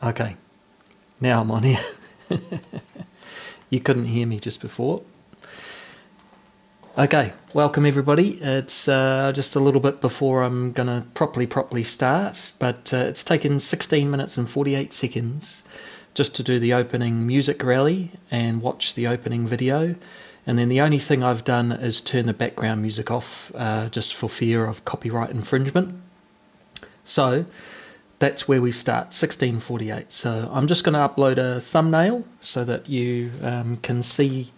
Okay, now I'm on here. You couldn't hear me just before. Okay, welcome everybody. It's just a little bit before I'm going to properly start, but it's taken 16 minutes and 48 seconds just to do the opening music rally and watch the opening video. And then the only thing I've done is turn the background music off just for fear of copyright infringement. So that's where we start, 16:48. So I'm just going to upload a thumbnail so that you can see,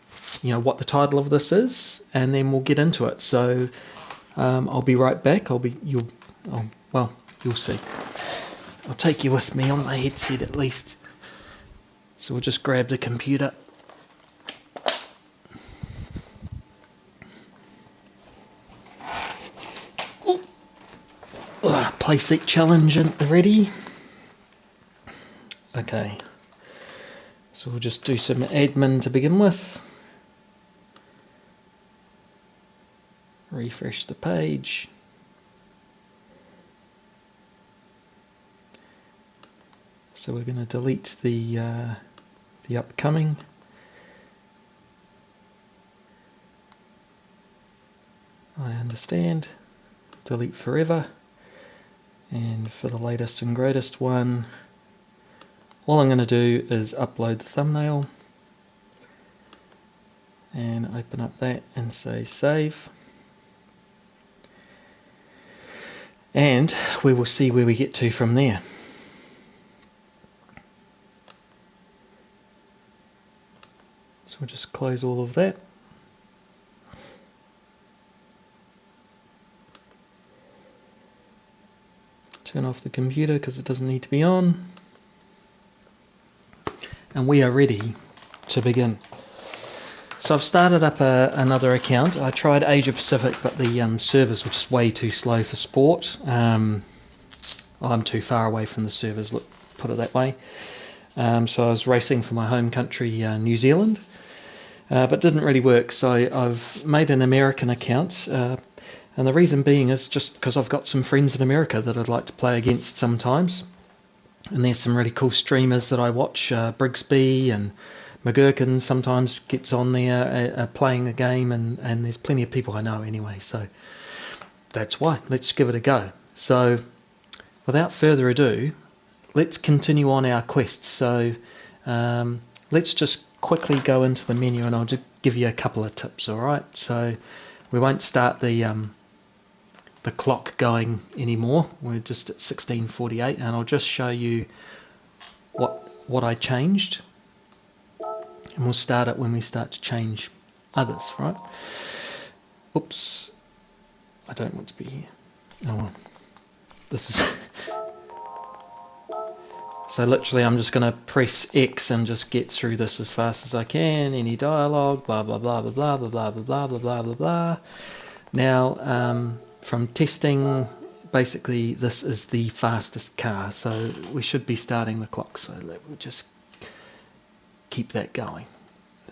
what the title of this is, and then we'll get into it. So I'll be right back. You'll see. I'll take you with me on my headset at least. So we'll just grab the computer. Playseat challenge ready. Okay. So we'll just do some admin to begin with. Refresh the page. So we're going to delete the upcoming. I understand. Delete forever. And for the latest and greatest one, all I'm going to do is upload the thumbnail and open up that and say save. And we will see where we get to from there. So we'll just close all of that. Turn off the computer because it doesn't need to be on. And we are ready to begin. So I've started up another account. I tried Asia Pacific, but the servers were just way too slow for sport. I'm too far away from the servers, put it that way. So I was racing for my home country, New Zealand, but didn't really work. So I've made an American account. And the reason being is just because I've got some friends in America that I'd like to play against sometimes. And there's some really cool streamers that I watch. Brigsby and McGurkin sometimes gets on there playing a game. And there's plenty of people I know anyway. So that's why. Let's give it a go. So without further ado, let's continue on our quest. So let's just quickly go into the menu and I'll just give you a couple of tips, all right? So we won't start the clock going anymore. We're just at 16:48, and I'll just show you what I changed, and we'll start it when we start to change others, right? Oops, I don't want to be here. Oh well, this is so literally I'm just going to press X and just get through this as fast as I can. Any dialogue, blah blah blah blah blah blah blah blah blah blah blah blah. Now from testing, basically this is the fastest car, so we should be starting the clock, so we'll just keep that going.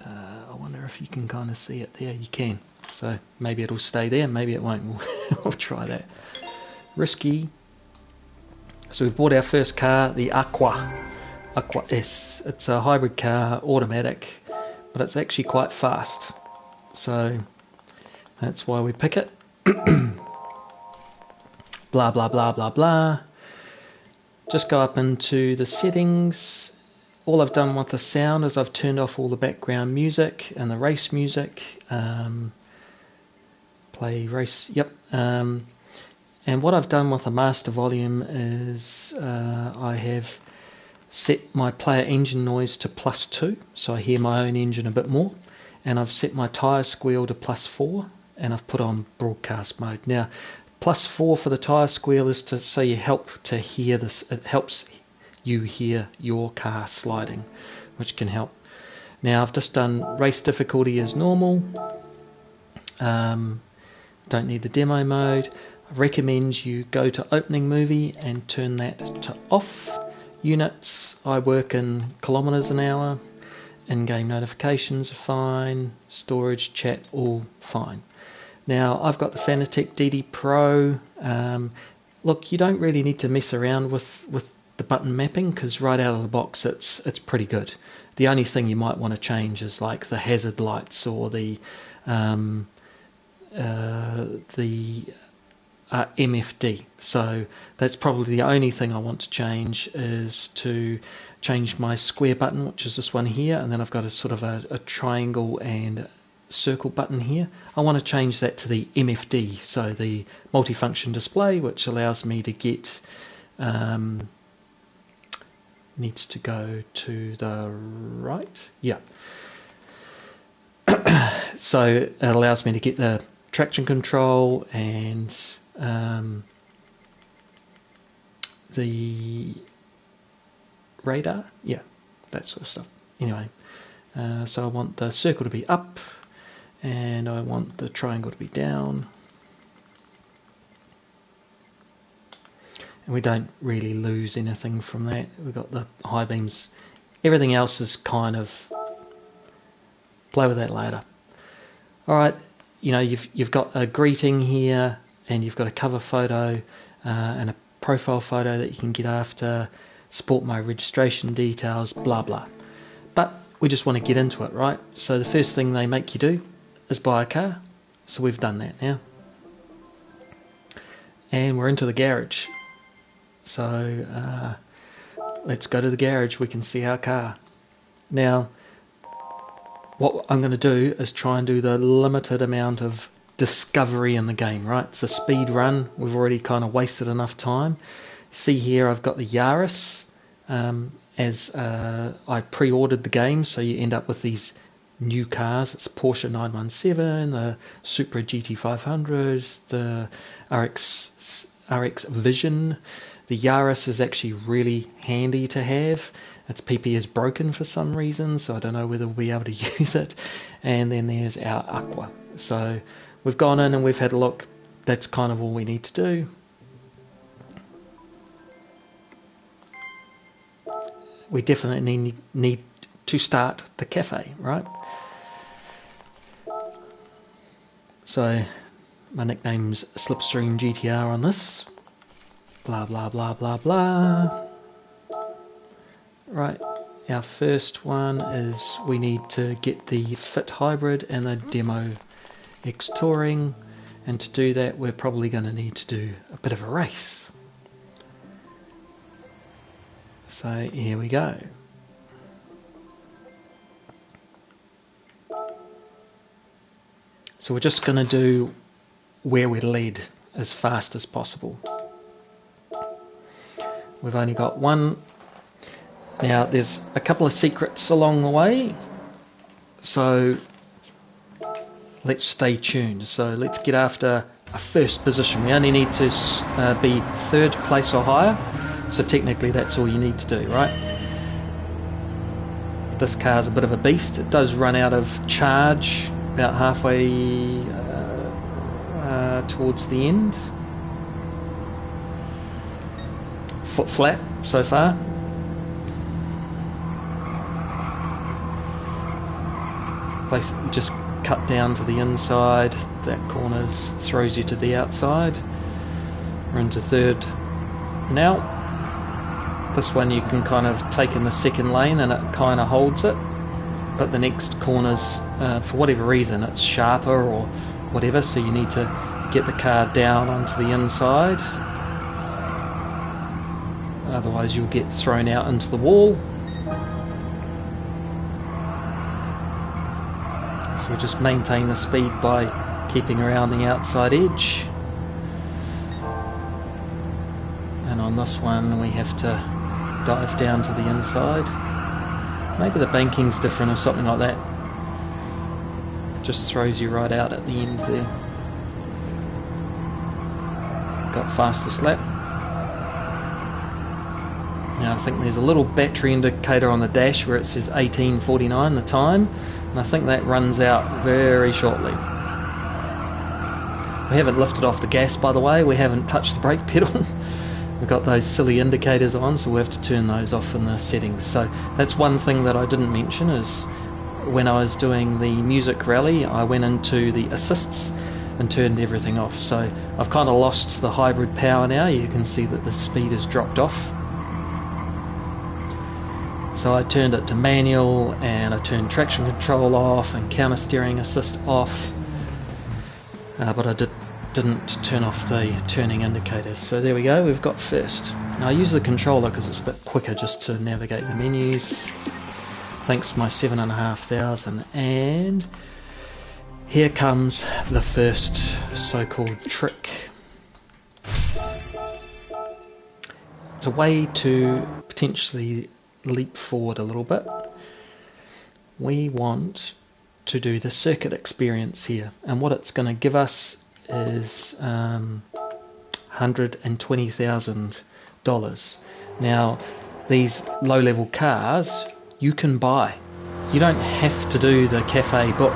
I wonder if you can kind of see it there. You can, so maybe it'll stay there, maybe it won't. We'll try that. Risky. So we've bought our first car, the Aqua S. It's a hybrid car, automatic, but it's actually quite fast, so that's why we pick it. Blah blah blah blah blah. Just go up into the settings. All I've done with the sound is I've turned off all the background music and the race music. Play race, yep. And what I've done with the master volume is I have set my player engine noise to +2, so I hear my own engine a bit more. And I've set my tyre squeal to +4, and I've put on broadcast mode. Now, +4 for the tyre squeal is so you help to hear this. It helps you hear your car sliding, which can help. Now I've just done race difficulty as normal. Don't need the demo mode. I recommend you go to opening movie and turn that to off. Units, I work in kilometers an hour. In-game notifications are fine. Storage, chat, all fine. Now I've got the Fanatec DD Pro. Look, you don't really need to mess around with the button mapping, because right out of the box it's pretty good. The only thing you might want to change is like the hazard lights or the MFD. So that's probably the only thing I want to change, is to change my square button, which is this one here, and then I've got a sort of a triangle and circle button here. I want to change that to the MFD, so the multifunction display, which allows me to get needs to go to the right, yeah. So it allows me to get the traction control and the radar, yeah, that sort of stuff. Anyway, so I want the circle to be up and I want the triangle to be down, and we don't really lose anything from that. We've got the high beams. Everything else is kind of play with that later. All right, you know, you've got a greeting here, and you've got a cover photo and a profile photo that you can get after, sport mode registration details, blah blah. But we just want to get into it, right? So the first thing they make you do is buy a car. So we've done that now, and we're into the garage. So let's go to the garage. We can see our car. Now what I'm going to do is try and do the limited amount of discovery in the game, right? It's a speed run. We've already kind of wasted enough time. See here, I've got the Yaris as I pre-ordered the game, so you end up with these new cars. It's Porsche 917, the Supra GT500, the RX Vision. The Yaris is actually really handy to have. Its PP is broken for some reason, so I don't know whether we'll be able to use it. And then there's our Aqua. So we've gone in and we've had a look. That's kind of all we need to do. We definitely need to start the cafe, right? So my nickname's Slipstream GTR on this. Blah blah blah blah blah. Right, our first one is we need to get the Fit Hybrid and the Demo X Touring, and to do that we're probably going to need to do a bit of a race. So here we go. So we're just going to do where we're led as fast as possible. We've only got one. Now there's a couple of secrets along the way, so let's stay tuned. So let's get after a first position. We only need to be third place or higher, so technically that's all you need to do, right? This car's a bit of a beast. It does run out of charge about halfway towards the end. Foot flat so far. Basically just cut down to the inside. That corner throws you to the outside. We're into third now. This one you can kind of take in the second lane and it kind of holds it, but the next corners for whatever reason it's sharper or whatever, so you need to get the car down onto the inside, otherwise you'll get thrown out into the wall. So we just maintain the speed by keeping around the outside edge, and on this one we have to dive down to the inside. Maybe the banking's different or something like that. Just throws you right out at the end there. Got fastest lap. Now I think there's a little battery indicator on the dash where it says 18:49 the time, and I think that runs out very shortly. We haven't lifted off the gas, by the way. We haven't touched the brake pedal. We've got those silly indicators on, so we have to turn those off in the settings. So that's one thing that I didn't mention, is when I was doing the music rally I went into the assists and turned everything off. So I've kind of lost the hybrid power now. You can see that the speed has dropped off. So I turned it to manual, and I turned traction control off and counter steering assist off, but I didn't turn off the turning indicators. So there we go, we've got first. Now I use the controller because it's a bit quicker just to navigate the menus. Thanks to my 7,500, and here comes the first so-called trick. It's a way to potentially leap forward a little bit. We want to do the circuit experience here, and what it's going to give us is $120,000. Now these low-level cars you can buy. You don't have to do the cafe book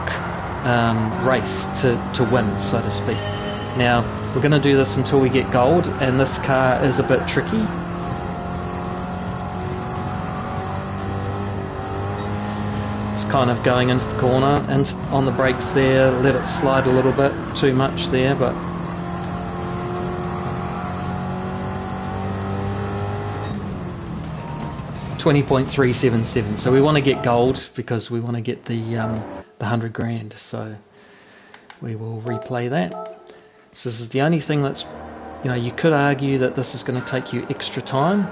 race to win, so to speak. Now we're going to do this until we get gold, and this car is a bit tricky. Kind of going into the corner and on the brakes there, let it slide a little bit too much there, but $20.377. So we want to get gold because we want to get the 100 grand. So we will replay that. So this is the only thing that's, you could argue that this is going to take you extra time.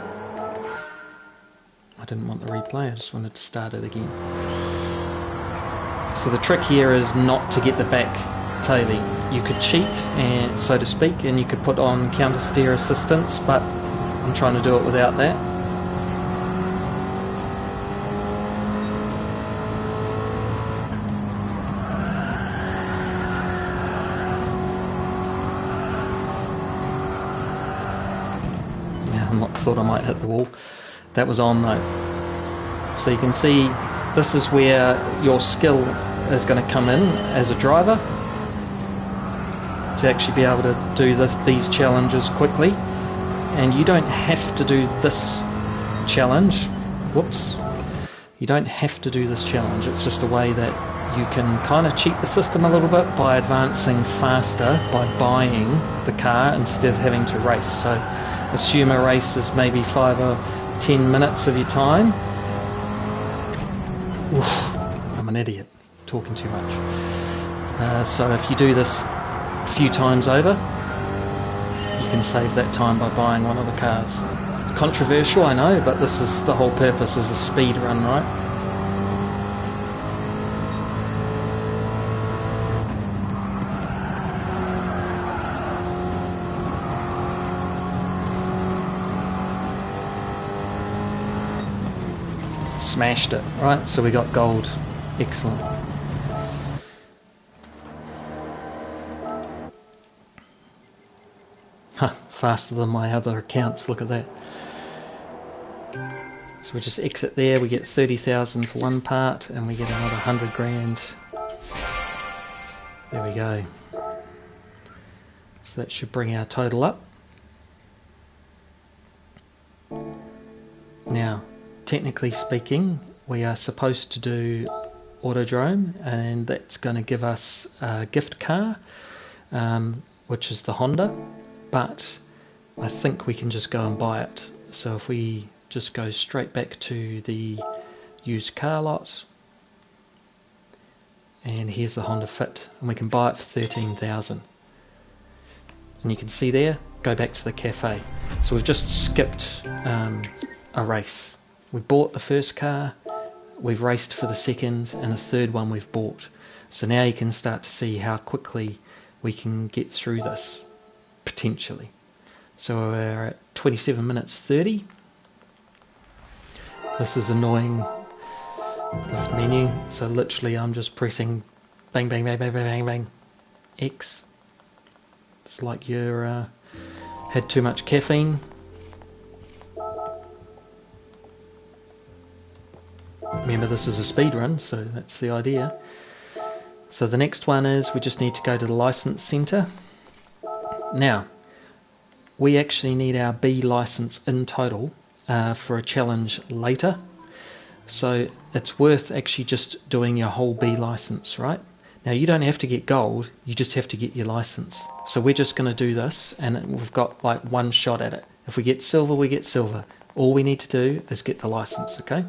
I didn't want the replay, I just wanted to start it again. So the trick here is not to get the back tailie. You could cheat, and so to speak, and you could put on counter steer assistance, but I'm trying to do it without that. Yeah, I thought I might hit the wall. That was on though. So you can see this is where your skill is going to come in as a driver to actually be able to do these challenges quickly. And you don't have to do this challenge. Whoops. You don't have to do this challenge. It's just a way that you can kind of cheat the system a little bit by advancing faster by buying the car instead of having to race. So assume a race is maybe 5 or 10 minutes of your time. Oof, I'm an idiot, talking too much. So if you do this a few times over, you can save that time by buying one of the cars. It's controversial, I know, but this is the whole purpose, is a speed run, right? Smashed it, right? So we got gold. Excellent. Faster than my other accounts, look at that. So we just exit there, we get 30,000 for one part, and we get another 100 grand. There we go. So that should bring our total up. Now, technically speaking, we are supposed to do Autodrome, and that's going to give us a gift car, which is the Honda, but I think we can just go and buy it. So if we just go straight back to the used car lot, and here's the Honda Fit, and we can buy it for 13,000. And you can see there, go back to the cafe. So we've just skipped a race. We bought the first car, we've raced for the second, and the third one we've bought. So now you can start to see how quickly we can get through this, potentially. So we're at 27 minutes 30. This is annoying, this menu. So literally I'm just pressing bang, bang, bang, bang, bang, bang, bang, X. It's like you're had too much caffeine. Remember, this is a speed run, so that's the idea. So the next one is we just need to go to the license center. Now, we actually need our B license in total for a challenge later. So it's worth actually just doing your whole B license, right? Now you don't have to get gold, you just have to get your license. So we're just going to do this, and we've got like one shot at it. If we get silver, we get silver. All we need to do is get the license, okay?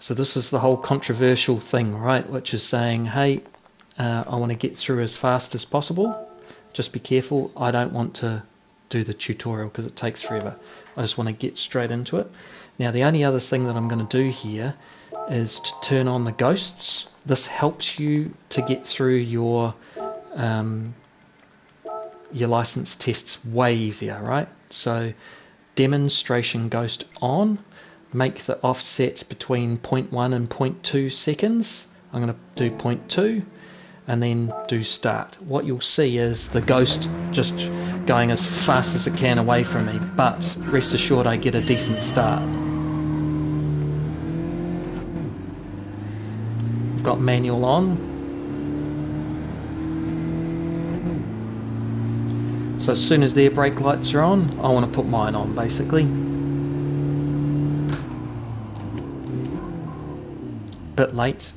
So this is the whole controversial thing, right? Which is saying, hey, I want to get through as fast as possible. Just be careful. I don't want to do the tutorial because it takes forever. I just want to get straight into it. Now the only other thing that I'm going to do here is to turn on the ghosts. This helps you to get through your license tests way easier, right? So demonstration ghost on, make the offset between 0.1 and 0.2 seconds. I'm going to do 0.2 and then do start. What you'll see is the ghost just going as fast as it can away from me, but rest assured I get a decent start. I've got manual on. So as soon as their brake lights are on, I want to put mine on basically. Bit late.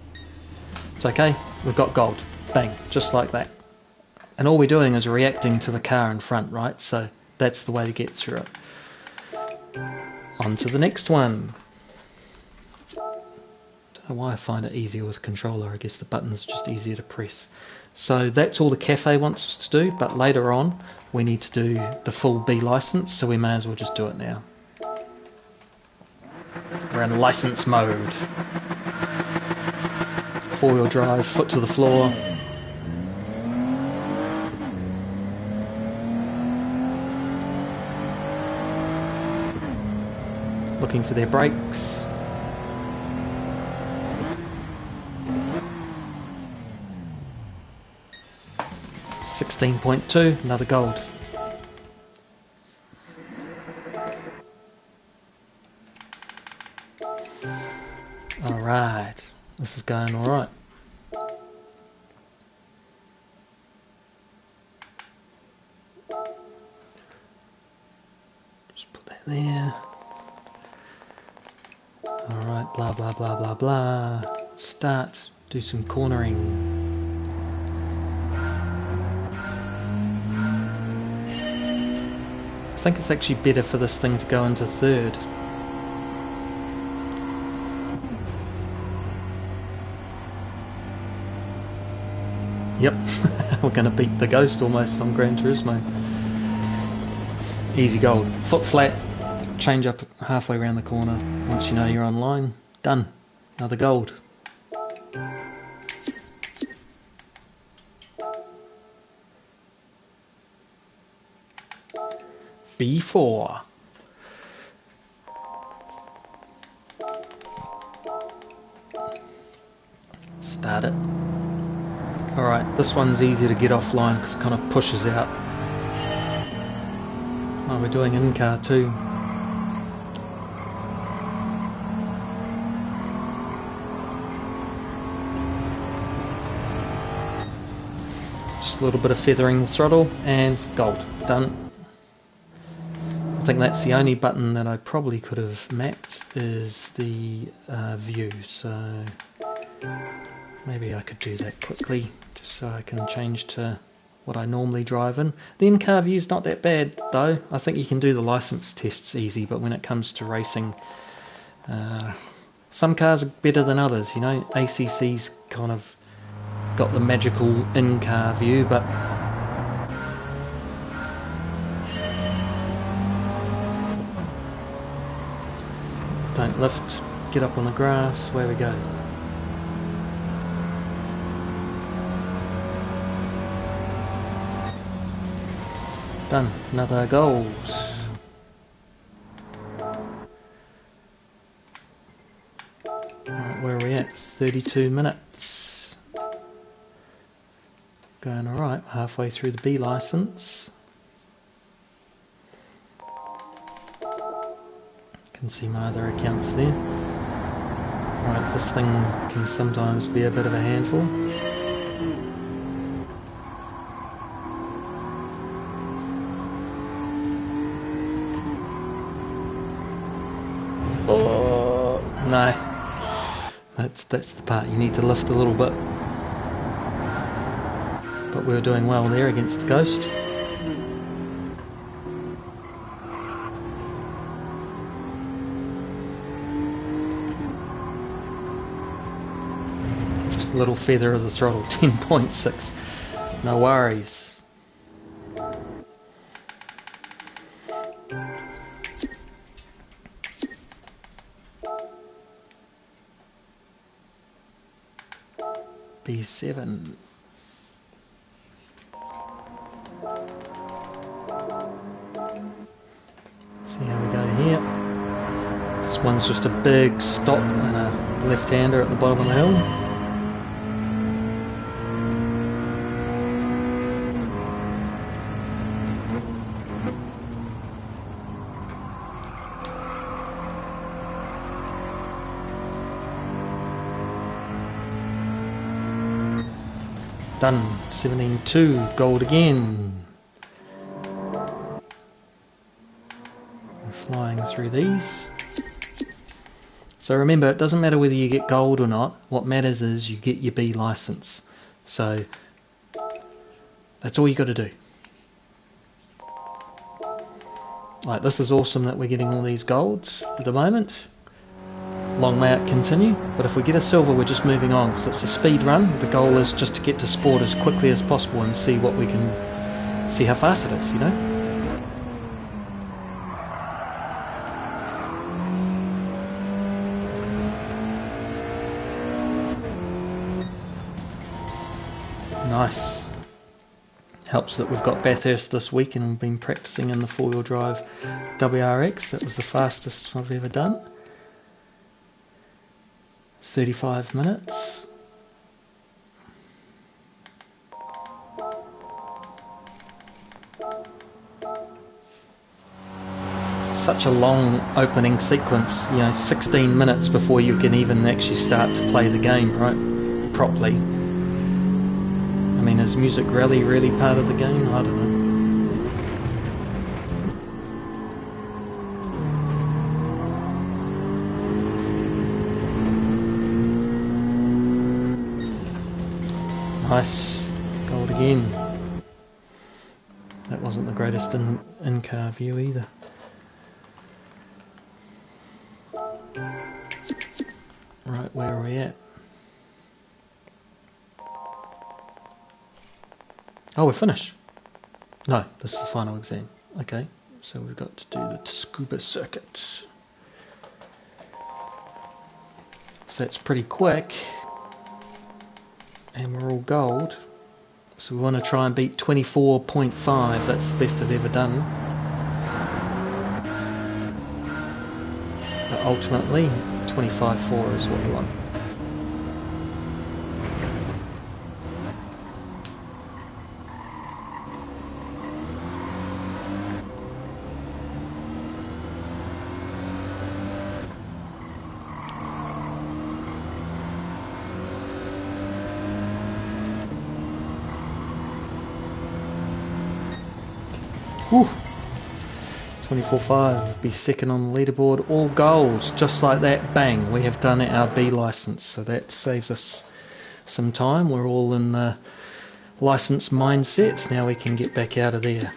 It's okay, we've got gold. Bang, just like that. And all we're doing is reacting to the car in front, right? So that's the way to get through it. On to the next one. Don't know why I find it easier with controller. I guess the buttons are just easier to press. So that's all the cafe wants us to do, but later on we need to do the full B license, so we may as well just do it now. We're in license mode. Four-wheel drive, foot to the floor. Looking for their brakes. $16.2, another gold. Alright, this is going alright. Just put that there. Alright, blah blah blah blah blah. Start, do some cornering. I think it's actually better for this thing to go into third. Yep, we're going to beat the ghost almost on Gran Turismo. Easy gold. Foot flat, change up halfway around the corner. Once you know you're online, done. Another gold. B4. Start it. Alright, this one's easy to get offline because it kind of pushes out. Oh, we're doing in-car too. Just a little bit of feathering the throttle and gold. Done. I think that's the only button that I probably could have mapped is the view, so maybe I could do that quickly just so I can change to what I normally drive in. The in-car view's not that bad though. I think you can do the license tests easy, but when it comes to racing, some cars are better than others, you know. ACC's kind of got the magical in-car view, but don't lift, get up on the grass, where we go. Done, another gold. Right, where are we at? 32 minutes. Going alright, halfway through the B license. Can see my other accounts there. Right, this thing can sometimes be a bit of a handful. Oh no, that's the part you need to lift a little bit. But we were doing well there against the ghost. little feather of the throttle, 10.6. No worries. B7. See how we go here. This one's just a big stop and a left-hander at the bottom of the hill. Done. 17.2, gold again. We're flying through these. So remember, it doesn't matter whether you get gold or not. What matters is you get your B license. So that's all you got to do. Like, this is awesome that we're getting all these golds at the moment. Long may it continue, but if we get a silver, we're just moving on because it's a speed run. The goal is just to get to sport as quickly as possible and see what we can, see how fast it is, you know. Nice. Helps that we've got Bathurst this week and we've been practicing in the four-wheel drive WRX. That was the fastest I've ever done. 35 minutes. Such a long opening sequence, you know, 16 minutes before you can even actually start to play the game, right, properly. I mean, is Music Rally really part of the game? I don't know. Nice, gold again. That wasn't the greatest in-car view either. Right, where are we at? Oh, we're finished. No, this is the final exam. Okay, so we've got to do the scuba circuit. So that's pretty quick. And we're all gold, so we want to try and beat 24.5. That's the best I've ever done, but ultimately 25.4 is what we want. Whew. 24.5, be second on the leaderboard, all goals, just like that, bang, we have done our B license, so that saves us some time. We're all in the license mindset, now we can get back out of there.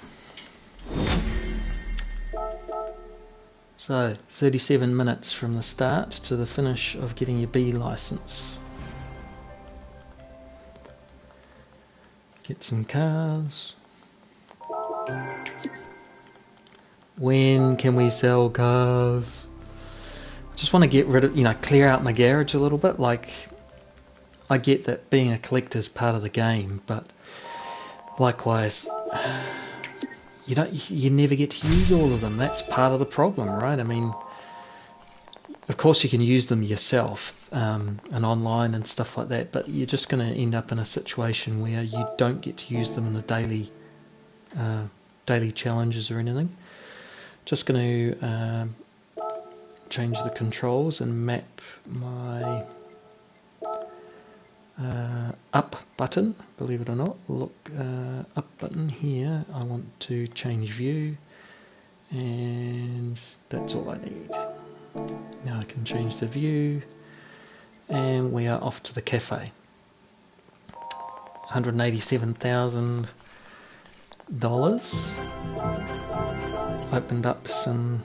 So 37 minutes from the start to the finish of getting your B license. Get some cars. When can we sell cars? I just want to get rid of, you know, clear out my garage a little bit. Like, I get that being a collector is part of the game, but likewise, you never get to use all of them. That's part of the problem, right? I mean, of course you can use them yourself and online and stuff like that, but you're just going to end up in a situation where you don't get to use them in the daily challenges or anything. Just going to change the controls and map my up button, believe it or not. Look, up button here, I want to change view, and that's all I need. Now I can change the view, and we are off to the cafe. $187,000. Opened up some,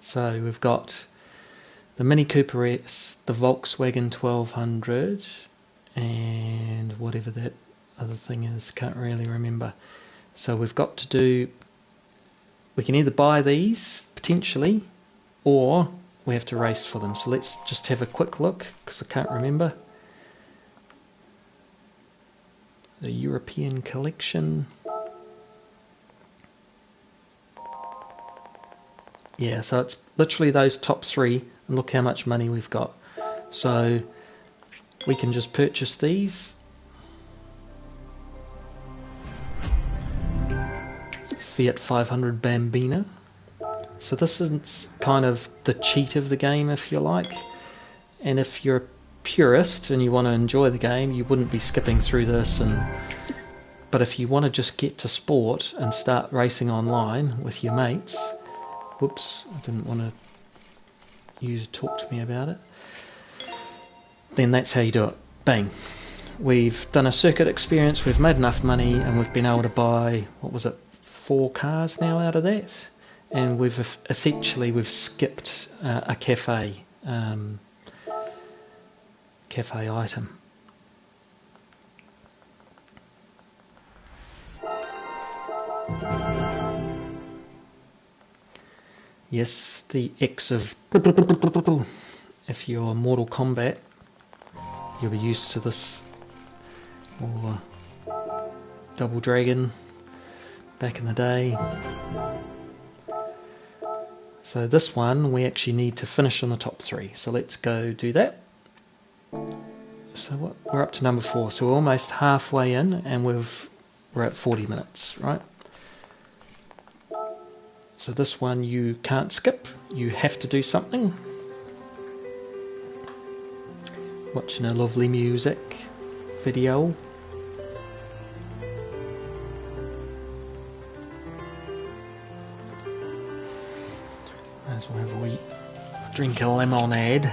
so we've got the Mini Cooper S, the Volkswagen 1200, and whatever that other thing is, can't really remember. So we've got to do, we can either buy these potentially, or we have to race for them. So let's just have a quick look, because I can't remember. The European Collection. Yeah, so it's literally those top three, and look how much money we've got. So we can just purchase these. Fiat 500 Bambina. So this is kind of the cheat of the game, if you like. And if you're a purist and you want to enjoy the game, you wouldn't be skipping through this. But if you want to just get to sport and start racing online with your mates, whoops, I didn't want to you to talk to me about it, then that's how you do it. Bang. We've done a circuit experience, we've made enough money, and we've been able to buy, what was it, 4 cars now out of that, and we've skipped a cafe item. Yes, the X of if you're Mortal Kombat, you'll be used to this, or Double Dragon back in the day. So this one we actually need to finish on the top 3, so let's go do that. So what, we're up to number 4, so we're almost halfway in, and we're at 40 minutes, right? So this one you can't skip, you have to do something. Watching a lovely music video. Might as well have a wee drink of lemonade.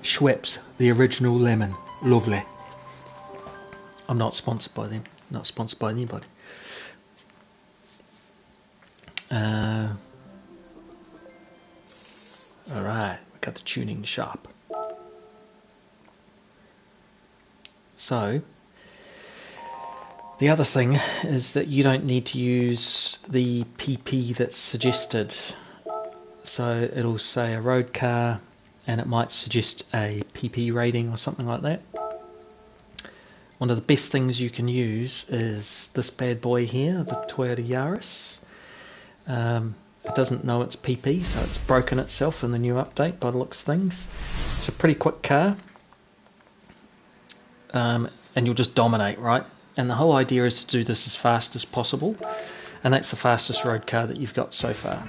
Schweppes, the original lemon, lovely. I'm not sponsored by them, not sponsored by anybody. Alright, we got the tuning shop. So, the other thing is that you don't need to use the PP that's suggested. So it'll say a road car, and it might suggest a PP rating or something like that. One of the best things you can use is this bad boy here, the Toyota Yaris. It doesn't know it's PP, so it's broken itself in the new update by the looks of things. It's a pretty quick car, and you'll just dominate, right? And the whole idea is to do this as fast as possible, and that's the fastest road car that you've got so far.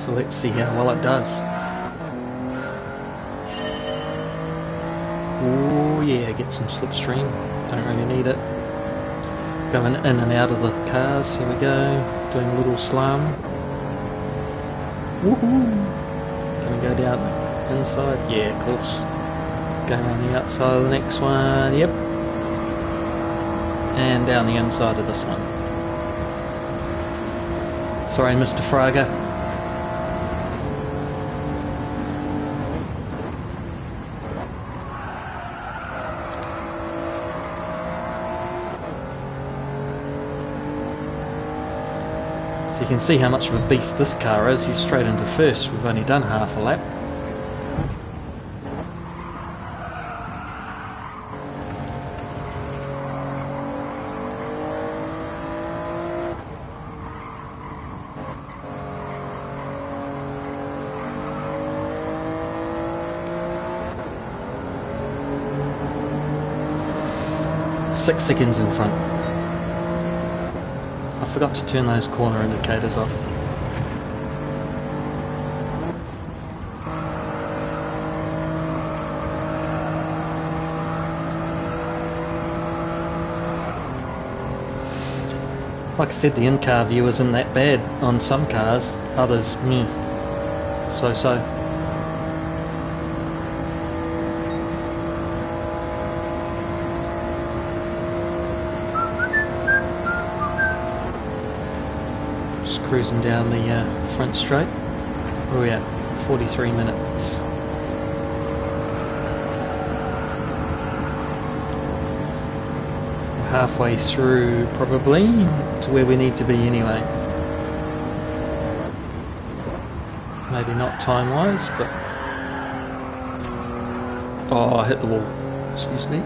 So let's see how well it does. Oh yeah, get some slipstream. Don't really need it. Going in and out of the cars. Here we go. Doing a little slalom. Woohoo! Gonna go down inside. Yeah, of course. Going on the outside of the next one. Yep. And down the inside of this one. Sorry, Mr. Fraga. You can see how much of a beast this car is. He's straight into first. We've only done half a lap. Six seconds in front. I forgot to turn those corner indicators off. Like I said, the in-car view isn't that bad on some cars, others, meh. so. Just cruising down the front straight. Where are we at? 43 minutes. We're halfway through probably to where we need to be anyway. Maybe not time wise, but oh, I hit the wall. Excuse me.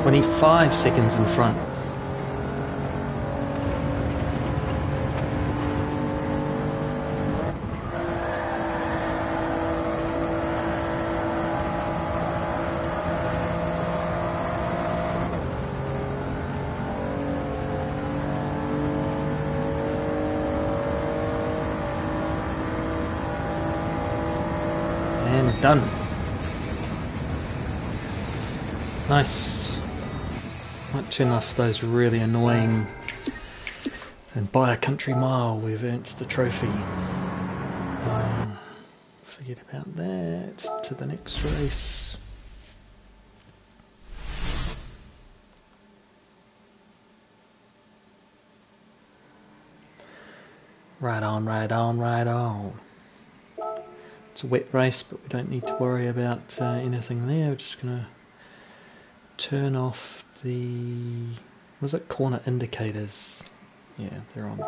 "25 seconds in front." And done. Nice. Might turn off those really annoying, and by a country mile we've earned the trophy. Forget about that. To the next race. Right on, right on, right on. It's a wet race, but we don't need to worry about anything there. We're just going to turn off the, was it corner indicators? Yeah, they're on.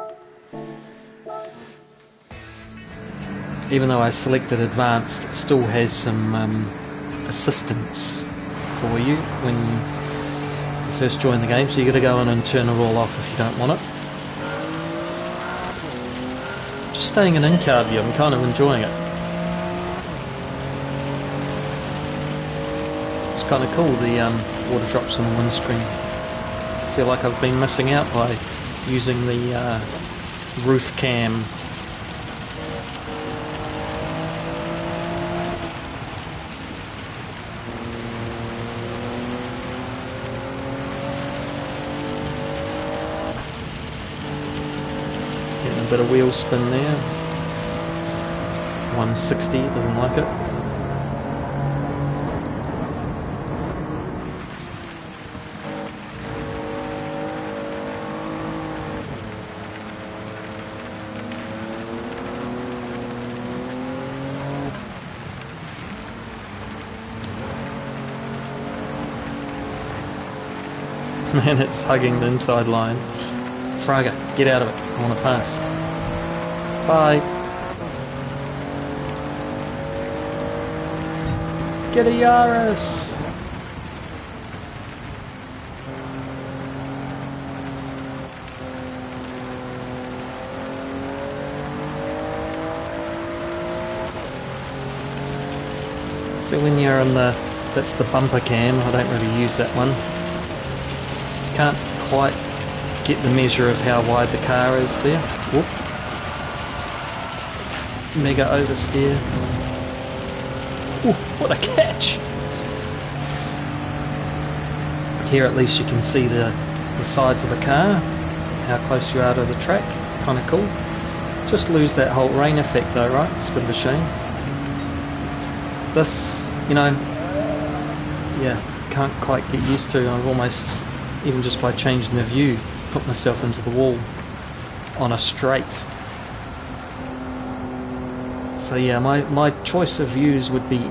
Even though I selected advanced, it still has some assistance for you when you first join the game, so you got to go in and turn it all off if you don't want it. Just staying in in-car view, I'm kind of enjoying it. It's kind of cool, the water drops on the windscreen. I feel like I've been missing out by using the roof cam. Getting a bit of wheel spin there. 160, doesn't like it. Man, it's hugging the inside line. Fraga, get out of it. I want to pass. Bye. Get a Yaris. So when you're on the, that's the bumper cam, I don't really use that one. Can't quite get the measure of how wide the car is there. Whoop. Mega oversteer. Ooh, what a catch! Here at least you can see the sides of the car, how close you are to the track. Kind of cool. Just lose that whole rain effect though, right? It's a bit of a shame. This, you know, yeah, can't quite get used to. I've almost, even just by changing the view, put myself into the wall on a straight. So yeah, my choice of views would be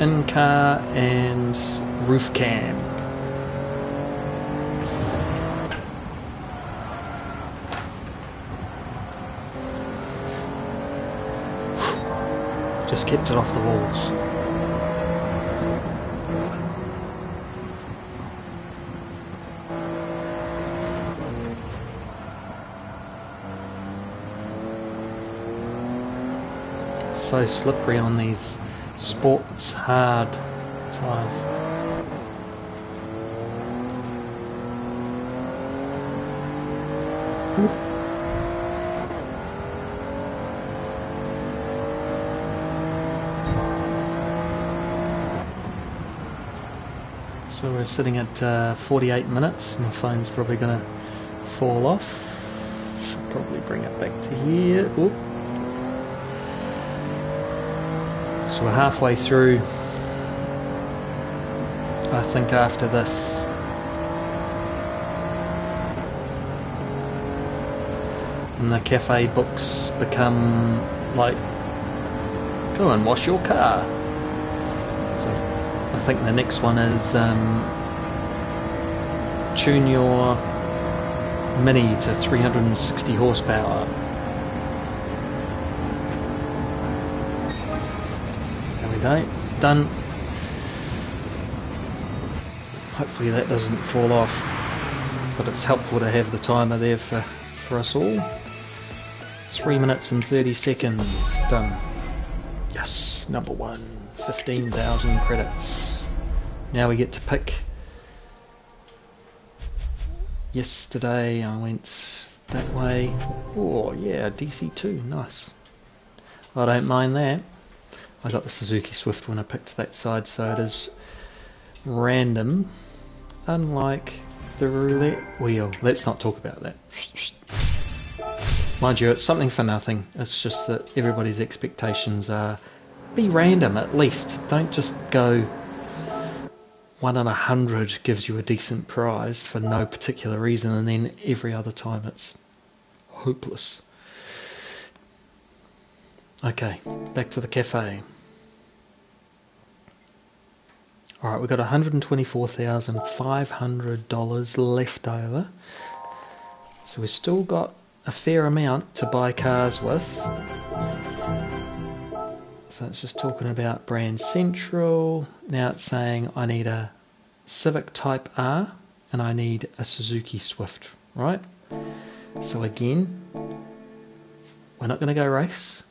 in-car and roof cam. Just kept it off the walls. So slippery on these sports hard tyres. So we're sitting at 48 minutes. My phone's probably going to fall off. Should probably bring it back to here. Oop. So we're halfway through. I think after this. And the cafe books become like, go and wash your car. So I think the next one is tune your Mini to 360 horsepower. There we go, done. Hopefully that doesn't fall off, but it's helpful to have the timer there for us all. 3 minutes and 30 seconds, done. Yes, number one, 15,000 credits. Now we get to pick. Yesterday I went that way. Oh yeah, DC2, nice. I don't mind that. I got the Suzuki Swift when I picked that side, so it is random, unlike the roulette wheel. Let's not talk about that. Mind you, it's something for nothing. It's just that everybody's expectations are be random at least. Don't just go 1 in 100 gives you a decent prize for no particular reason, and then every other time it's hopeless. Okay, back to the cafe. Alright, we've got $124,500 left over. So we've still got a fair amount to buy cars with. So it's just talking about Brand Central. Now it's saying I need a Civic Type R and I need a Suzuki Swift, right? So again, we're not going to go race,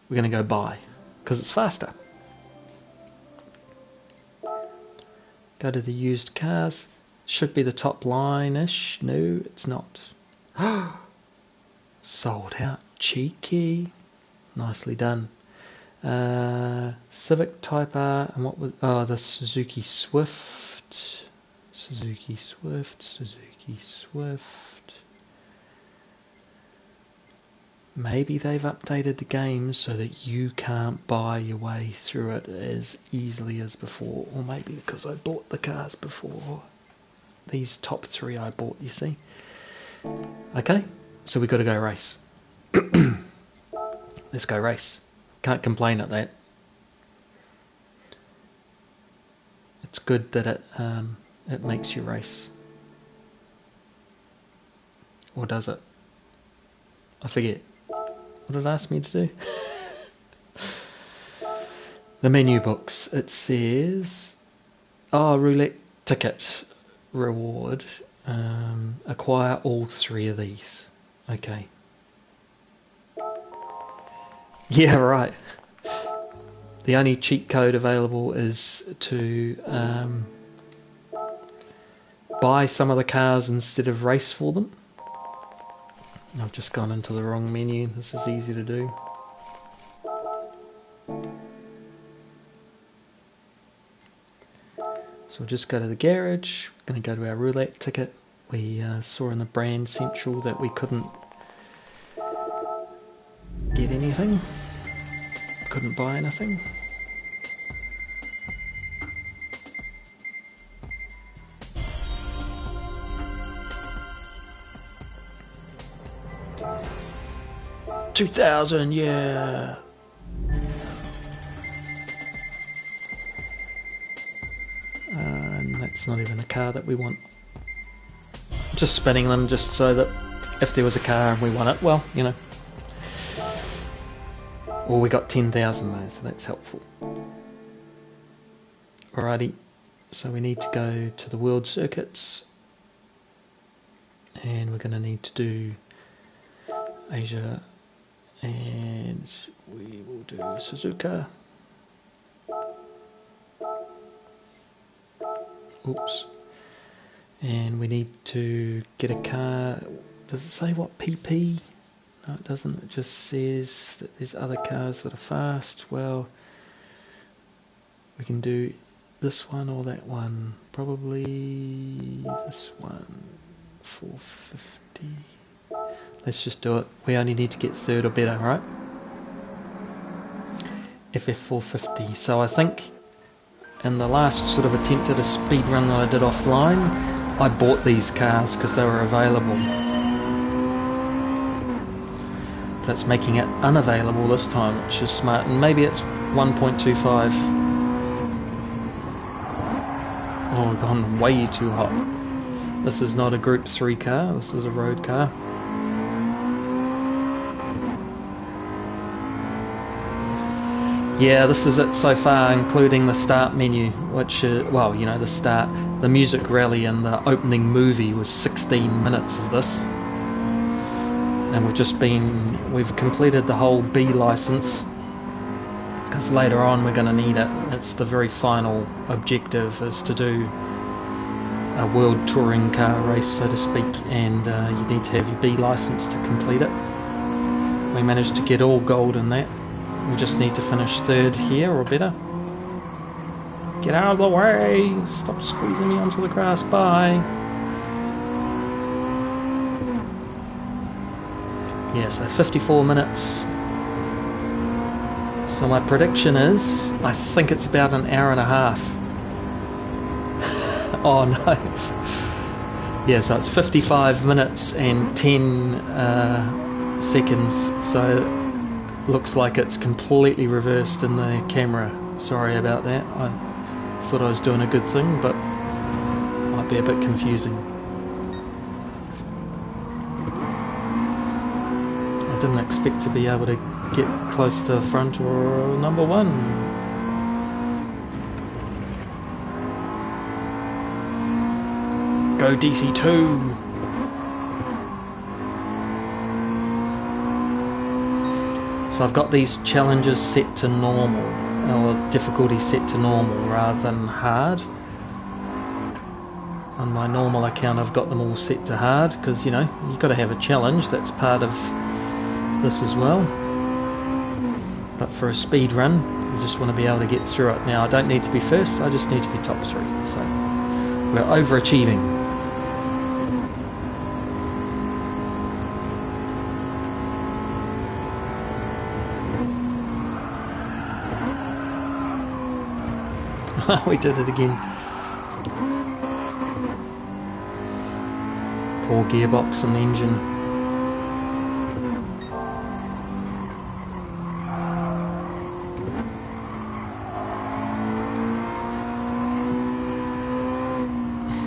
we're going to go buy, because it's faster. Go to the used cars. Should be the top line-ish. No, it's not. Sold out. Cheeky. Nicely done. Civic Type R, and what was the Suzuki Swift. Suzuki Swift. Maybe they've updated the game so that you can't buy your way through it as easily as before, or maybe because I bought the cars before. These top three I bought, you see. Okay, so we've got to go race. Let's go race. Can't complain at that. It's good that it makes you race. Or does it? I forget. What did it ask me to do? The menu books. It says, roulette ticket reward. Acquire all 3 of these. Okay. Yeah, right. The only cheat code available is to buy some of the cars instead of race for them. I've just gone into the wrong menu. This is easy to do. So we'll just go to the garage. We're going to go to our roulette ticket. We saw in the Brand Central that we couldn't get anything. Couldn't buy anything. $2,000, yeah. And that's not even a car that we want. Just spinning them just so that if there was a car and we won it, well, you know. Well, we got 10,000 though, so that's helpful. Alrighty, so we need to go to the World Circuits, and we're going to need to do Asia, and we will do Suzuka. Oops. And we need to get a car. Does it say what PP? No, it doesn't. It just says that there's other cars that are fast. Well, we can do this one or that one. Probably this one. 450. Let's just do it. We only need to get third or better, right? FF450. So I think in the last sort of attempt at a speed run that I did offline, I bought these cars because they were available. But it's making it unavailable this time, which is smart. And maybe it's 1.25. Oh, we've gone way too hot. This is not a Group 3 car, this is a road car. Yeah, this is it so far, including the start menu, which, well, you know, the music rally and the opening movie was 16 minutes of this. And we've completed the whole B license, because later on we're going to need it. It's the very final objective, is to do a world touring car race, so to speak, and you need to have your B license to complete it. We managed to get all gold in that. We just need to finish third here or better. Get out of the way! Stop squeezing me onto the grass, bye! Yeah, so 54 minutes. So my prediction is, I think it's about an hour and a half. Oh no. Yeah, so it's 55 minutes and 10 seconds. So looks like it's completely reversed in the camera. Sorry about that. I thought I was doing a good thing, but might be a bit confusing. I didn't expect to be able to get close to front or number one. Go DC2! So I've got these challenges set to normal, or difficulty set to normal rather than hard. On my normal account I've got them all set to hard, because, you know, you've got to have a challenge, that's part of this as well. But for a speed run, you just want to be able to get through it. Now I don't need to be first, I just need to be top 3, so we're overachieving. We did it again. Poor gearbox and engine.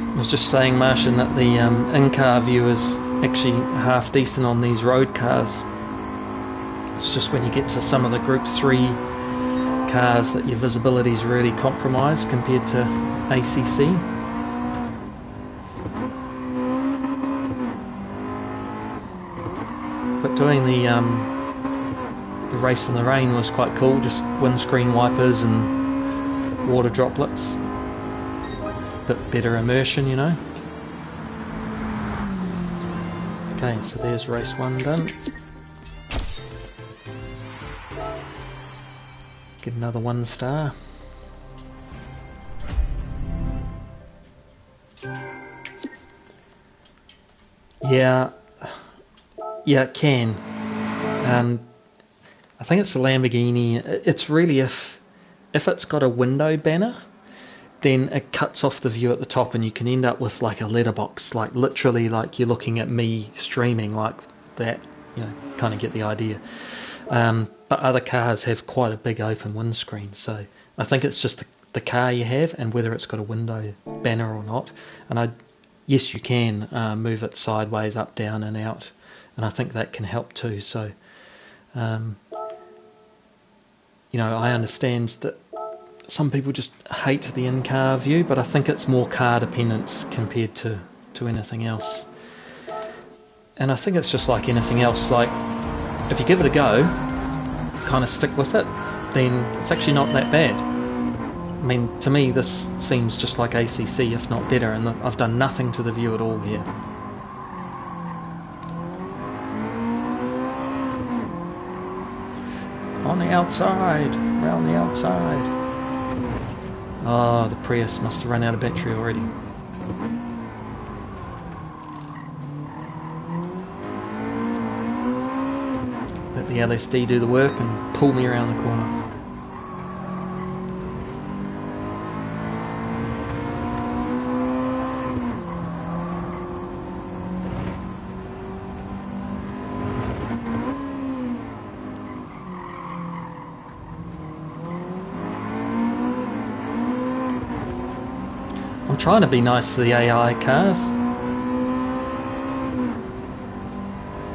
I was just saying, Martian, that the in-car view is actually half decent on these road cars. It's just when you get to some of the Group 3 cars that your visibility is really compromised compared to ACC. But doing the race in the rain was quite cool, just windscreen wipers and water droplets. Bit better immersion, you know. Okay, so there's race 1 done. Get another 1 star. Yeah, it can. I think it's a Lamborghini. It's really if it's got a window banner, then it cuts off the view at the top, and you can end up with like a letterbox, like literally like you're looking at me streaming like that. You know, kind of get the idea. But other cars have quite a big open windscreen, so I think it's just the car you have and whether it's got a window banner or not. And yes, you can move it sideways, up, down and out, and I think that can help too. So you know, I understand that some people just hate the in-car view, but I think it's more car dependent compared to anything else. And I think it's just like anything else, like if you give it a go, kind of stick with it, then it's actually not that bad. I mean, to me this seems just like ACC, if not better, and I've done nothing to the view at all here. On the outside, round the outside. Oh, the Prius must have run out of battery already. Let the LSD do the work and pull me around the corner. I'm trying to be nice to the AI cars.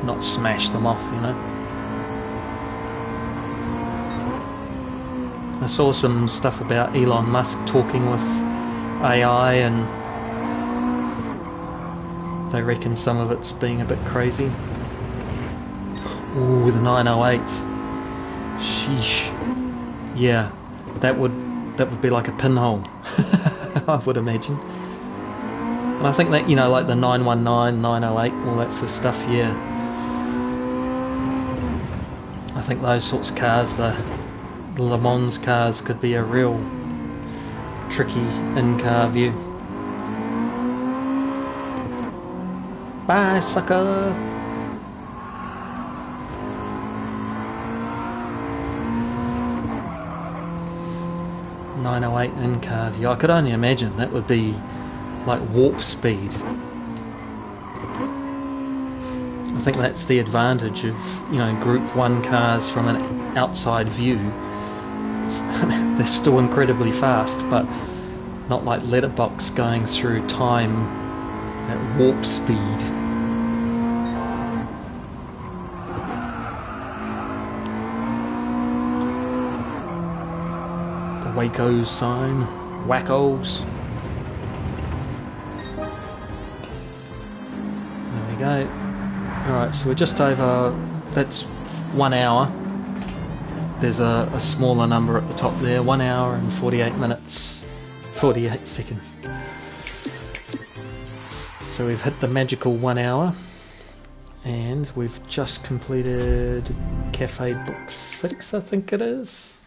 Not smash them off, you know. I saw some stuff about Elon Musk talking with AI, and they reckon some of it's being a bit crazy. Ooh, the 908. Sheesh. Yeah, that would be like a pinhole. I would imagine. And I think that, you know, like the 919, 908, all that sort of stuff, yeah. I think those sorts of cars, the Le Mans cars, could be a real tricky in-car view. Bye, sucker! .908 in-car view. I could only imagine that would be like warp speed. I think that's the advantage of, you know, Group 1 cars from an outside view. They're still incredibly fast, but not like letterbox going through time at warp speed. Waco's sign, wackos. There we go. Alright, so we're just over, that's 1 hour. There's a smaller number at the top there, 1 hour and 48 minutes, 48 seconds. So we've hit the magical 1 hour, and we've just completed Cafe Book 6, I think it is.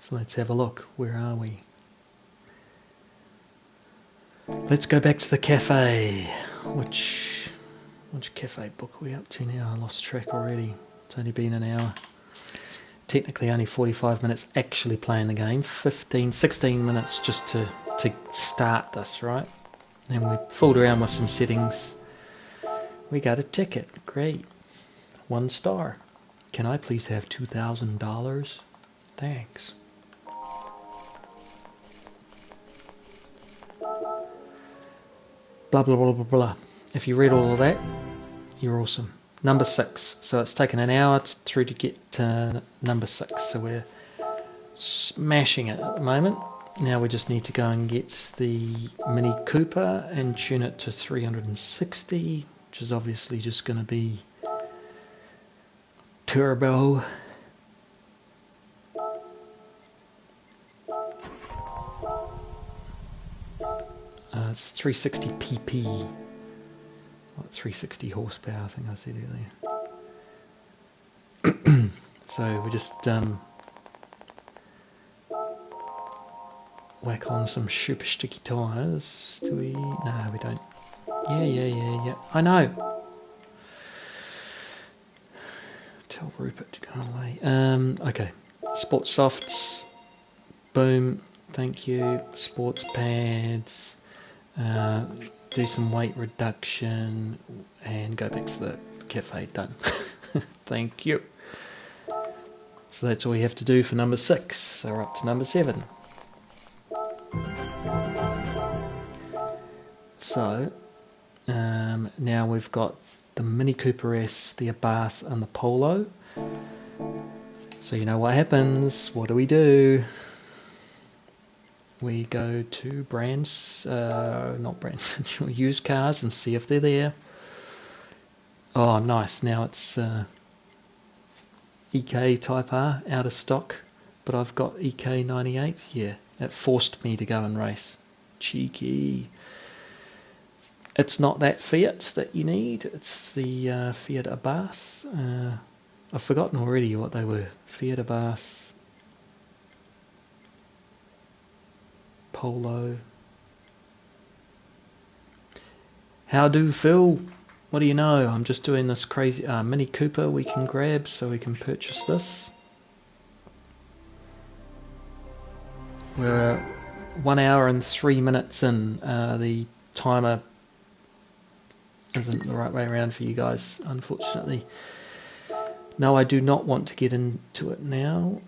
So let's have a look. Where are we? Let's go back to the cafe. Which cafe book are we up to now? I lost track already. It's only been an hour. Technically only 45 minutes actually playing the game. 16 minutes just to start this, right? And we fooled around with some settings. We got a ticket. Great. 1 star. Can I please have $2,000? Thanks. Blah blah blah blah blah. If you read all of that, you're awesome. Number 6. So it's taken an hour through to get to number 6. So we're smashing it at the moment. Now we just need to go and get the Mini Cooper and tune it to 360, which is obviously just going to be turbo. It's 360 pp, like 360 horsepower, I think I said earlier. So we just whack on some super sticky tyres. Do we? No, we don't. Yeah. I know. Tell Rupert to go away. Okay. Sports softs. Boom. Thank you. Sports pads. Do some weight reduction and go back to the cafe. Done. Thank you. So that's all you have to do for number 6. So we're up to number 7. So now we've got the Mini Cooper S, the Abarth and the Polo. So you know what happens. What do? We go to brands, not brands, used cars and see if they're there. Oh, nice. Now it's EK Type R out of stock, but I've got EK 98. Yeah, it forced me to go and race. Cheeky. It's not that Fiat that you need. It's the Fiat Abarth. I've forgotten already what they were. Fiat Abarth, Polo. How do, Phil? What do you know? I'm just doing this crazy Mini Cooper we can grab so we can purchase this. We're 1 hour and 3 minutes in. The timer isn't the right way around for you guys, unfortunately. No, I do not want to get into it now.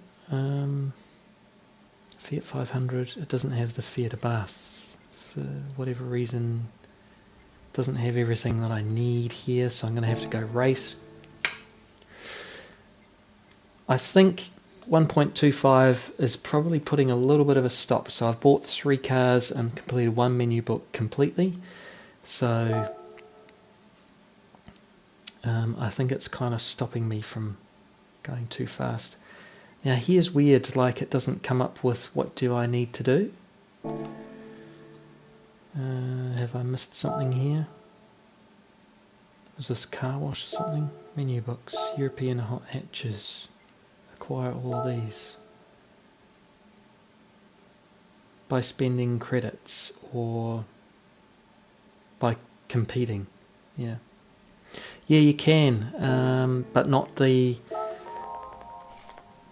Fiat 500, it doesn't have the Fiat Abarth for whatever reason. Doesn't have everything that I need here, so I'm going to have to go race. I think 1.25 is probably putting a little bit of a stop. So I've bought 3 cars and completed 1 menu book completely. So I think it's kind of stopping me from going too fast. Now here's weird, like it doesn't come up with what do I need to do. Have I missed something here? Was this car wash or something? Menu books, European hot hatches. Acquire all of these by spending credits or by competing. Yeah, you can, but not the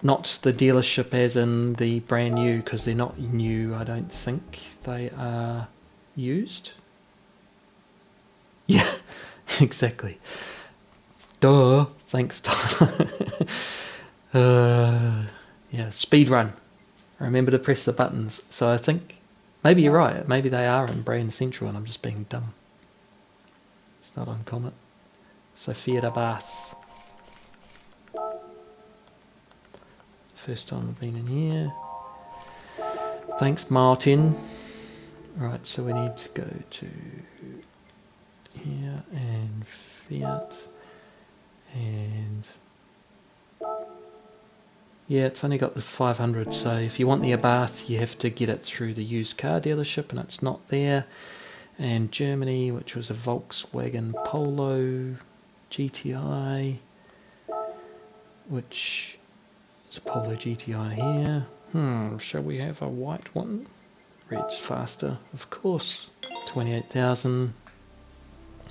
dealership as in the brand new, because they're not new. I don't think they are used. Yeah, exactly. Duh. Thanks, Tyler. Yeah, speed run. Remember to press the buttons. So I think maybe you're right. Maybe they are in Brand Central and I'm just being dumb. It's not uncommon. So Fiat Abarth. First time I've been in here. Thanks, Martin. Right, so we need to go to here and Fiat and yeah, it's only got the 500, so if you want the Abarth you have to get it through the used car dealership and it's not there. And Germany, which was a Volkswagen Polo GTI, which is a Polo GTI here. Shall we have a white one? Red's faster, of course. 28,000.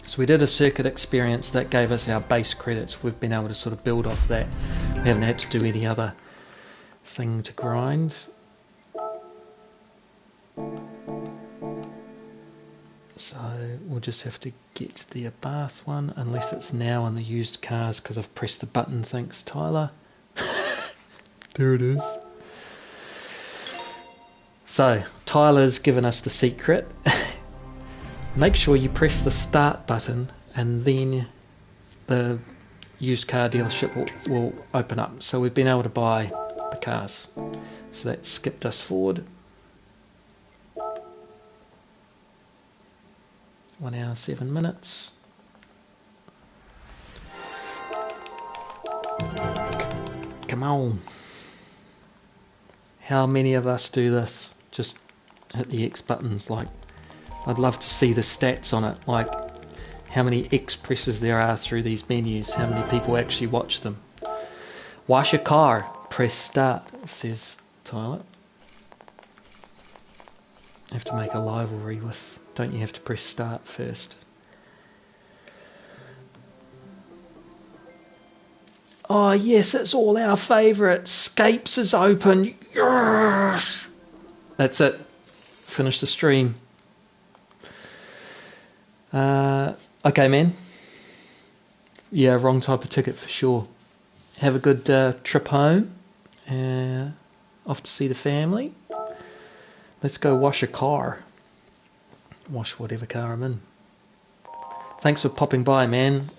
So we did a circuit experience that gave us our base credits. We've been able to sort of build off that. We haven't had to do any other thing to grind. So we'll just have to get the Abarth one, unless it's now in the used cars because I've pressed the button. Thanks, Tyler. There it is. So Tyler's given us the secret. Make sure you press the start button and then the used car dealership will open up. So we've been able to buy the cars. So that skipped us forward. 1 hour 7 minutes. Come on. How many of us do this? Just hit the X buttons. Like, I'd love to see the stats on it, like how many X presses there are through these menus, how many people actually watch them. Wash your car, press start, says Tyler. Have to make a rivalry with, don't you have to press start first? Oh yes, it's all our favourite. Scapes is open. Yes! That's it. Finish the stream. Okay, man. Yeah, wrong type of ticket for sure. Have a good trip home. Off to see the family. Let's go wash a car. Wash whatever car I'm in. Thanks for popping by, man.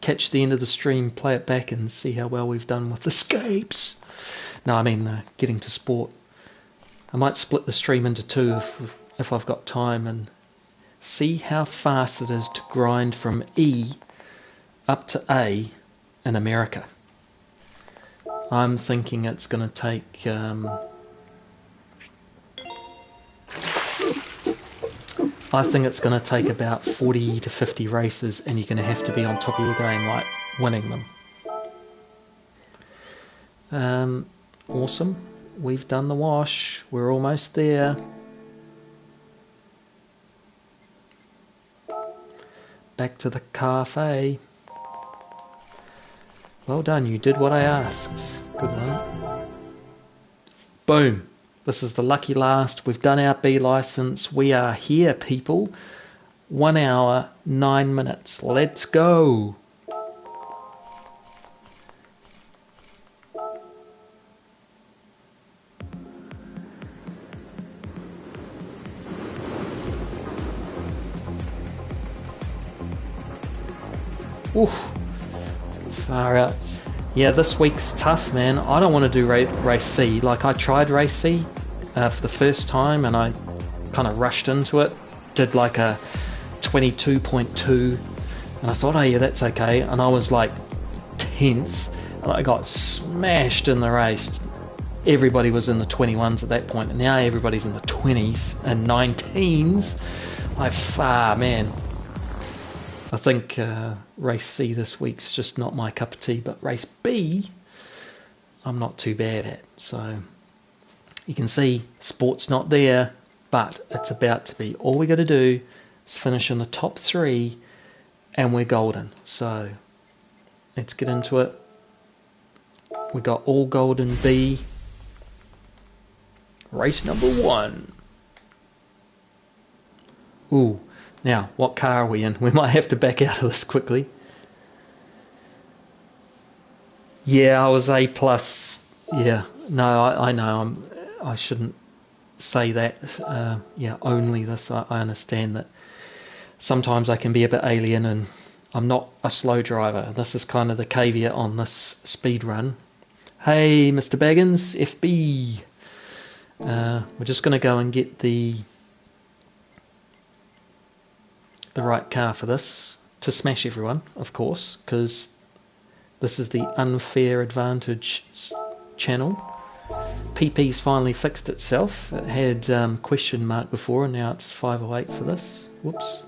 Catch the end of the stream, play it back and see how well we've done with the scapes. No, I mean getting to sport. I might split the stream into two if I've got time and see how fast it is to grind from E up to A in America. I'm thinking it's going to take I think it's going to take about 40 to 50 races, and you're going to have to be on top of your game, like winning them. Awesome. We've done the wash. We're almost there. Back to the cafe. Well done, you did what I asked. Good one. Boom. This is the lucky last. We've done our B license. We are here, people. 1 hour, 9 minutes. Let's go. Oof. Far out. Yeah, this week's tough, man. I don't want to do race C. Like, I tried race C for the first time, and I kind of rushed into it. Did like a 22.2, and I thought, oh yeah, that's okay. And I was like 10th, and I got smashed in the race. Everybody was in the 21s at that point, and now everybody's in the 20s and 19s. Man. I think race C this week's just not my cup of tea, but race B, I'm not too bad at. So you can see sport's not there, but it's about to be. All we got to do is finish in the top 3, and we're golden. So let's get into it. We got all golden B. Race number 1. Ooh. Now, what car are we in? We might have to back out of this quickly. Yeah, I was A+. Yeah, no, I know. I shouldn't say that. Yeah, only this. I understand that sometimes I can be a bit alien, and I'm not a slow driver. This is kind of the caveat on this speed run. Hey, Mr. Baggins, FB. We're just going to go and get the right car for this to smash everyone, of course, because this is the unfair advantage channel. PP's finally fixed itself. It had question mark before, and now it's 508 for this. Whoops.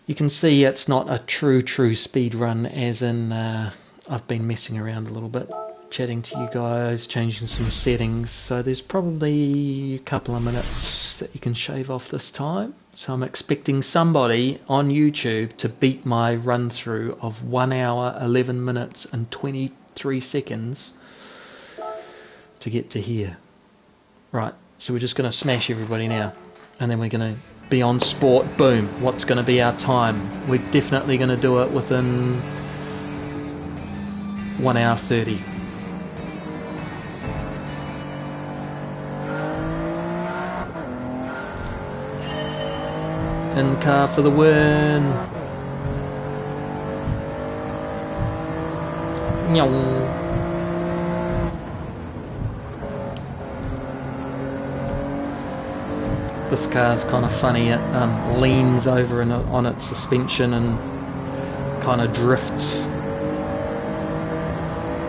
You can see it's not a true speed run, as in I've been messing around a little bit, chatting to you guys, changing some settings, so there's probably a couple of minutes that you can shave off this time. So I'm expecting somebody on YouTube to beat my run through of 1 hour 11 minutes and 23 seconds to get to here. Right, so we're just going to smash everybody now, and then we're going to be on sport. Boom. What's going to be our time? We're definitely going to do it within 1 hour 30. In car for the win. This car's kind of funny. It leans over on its suspension and kind of drifts,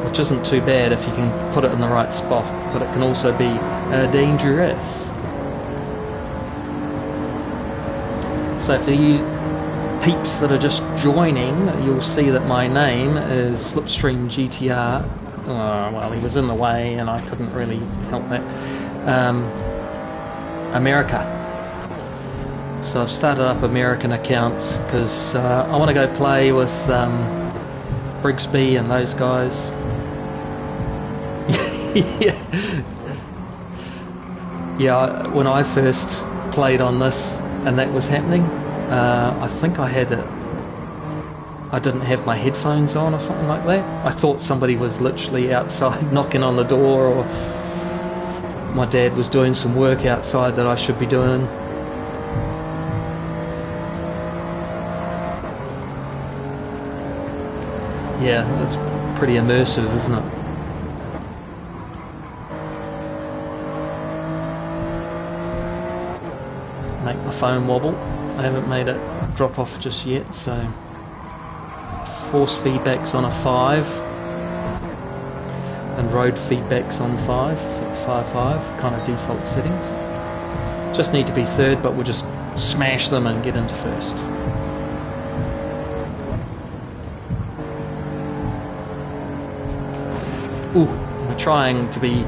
which isn't too bad if you can put it in the right spot, but it can also be dangerous. So for you peeps that are just joining, you'll see that my name is Slipstream GTR. Well, he was in the way and I couldn't really help that. America. So I've started up American accounts because I want to go play with Brigsby and those guys. Yeah, when I first played on this and that was happening, I think I didn't have my headphones on or something like that. I thought somebody was literally outside knocking on the door, or my dad was doing some work outside that I should be doing. Yeah, that's pretty immersive, isn't it? Make my phone wobble. I haven't made it drop off just yet, so force feedback's on a 5, and road feedback's on 5, so it's 5-5, kind of default settings. Just need to be third, but we'll just smash them and get into first. Ooh, we're trying to be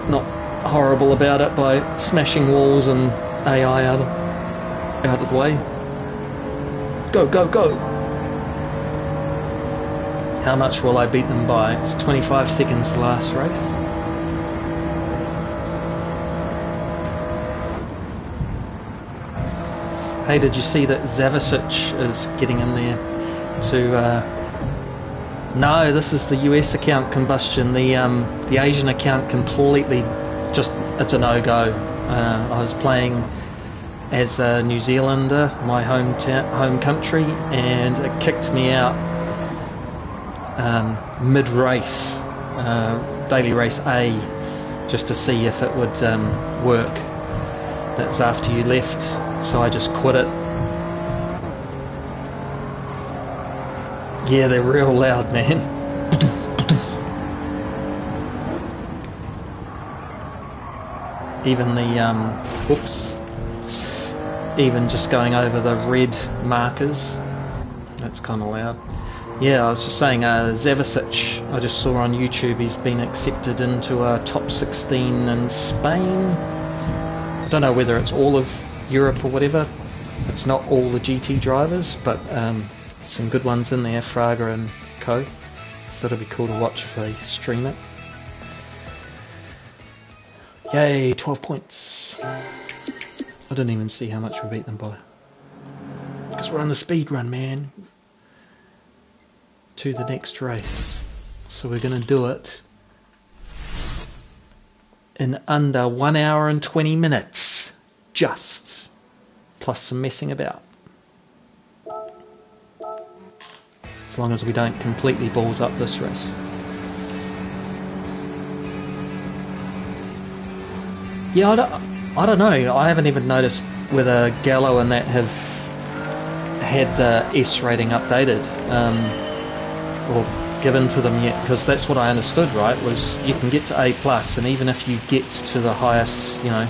not horrible about it by smashing walls and AI out of the way. Go, go, go! How much will I beat them by? It's 25 seconds the last race. Hey, did you see that Zavicic is getting in there to... No, this is the US account combustion. The Asian account completely just... It's a no-go. I was playing as a New Zealander, my home country, and it kicked me out mid-race, daily race A, just to see if it would work. That was after you left, so I just quit it. Yeah, they're real loud, man. Even the whoops, even just going over the red markers, that's kind of loud. Yeah, I was just saying, Zavicic, I just saw on YouTube, he's been accepted into a top 16 in Spain. I don't know whether it's all of Europe or whatever. It's not all the GT drivers, but some good ones in there, Fraga and co. So that'll be cool to watch if they stream it. Yay, 12 points. I didn't even see how much we beat them by. Because we're on the speed run, man. To the next race. So we're going to do it in under 1 hour and 20 minutes. Just. Plus some messing about. As long as we don't completely balls up this race. Yeah, I don't know. I haven't even noticed whether Gallo and that have had the S rating updated or given to them yet, because that's what I understood, right, was you can get to A+, and even if you get to the highest, you know,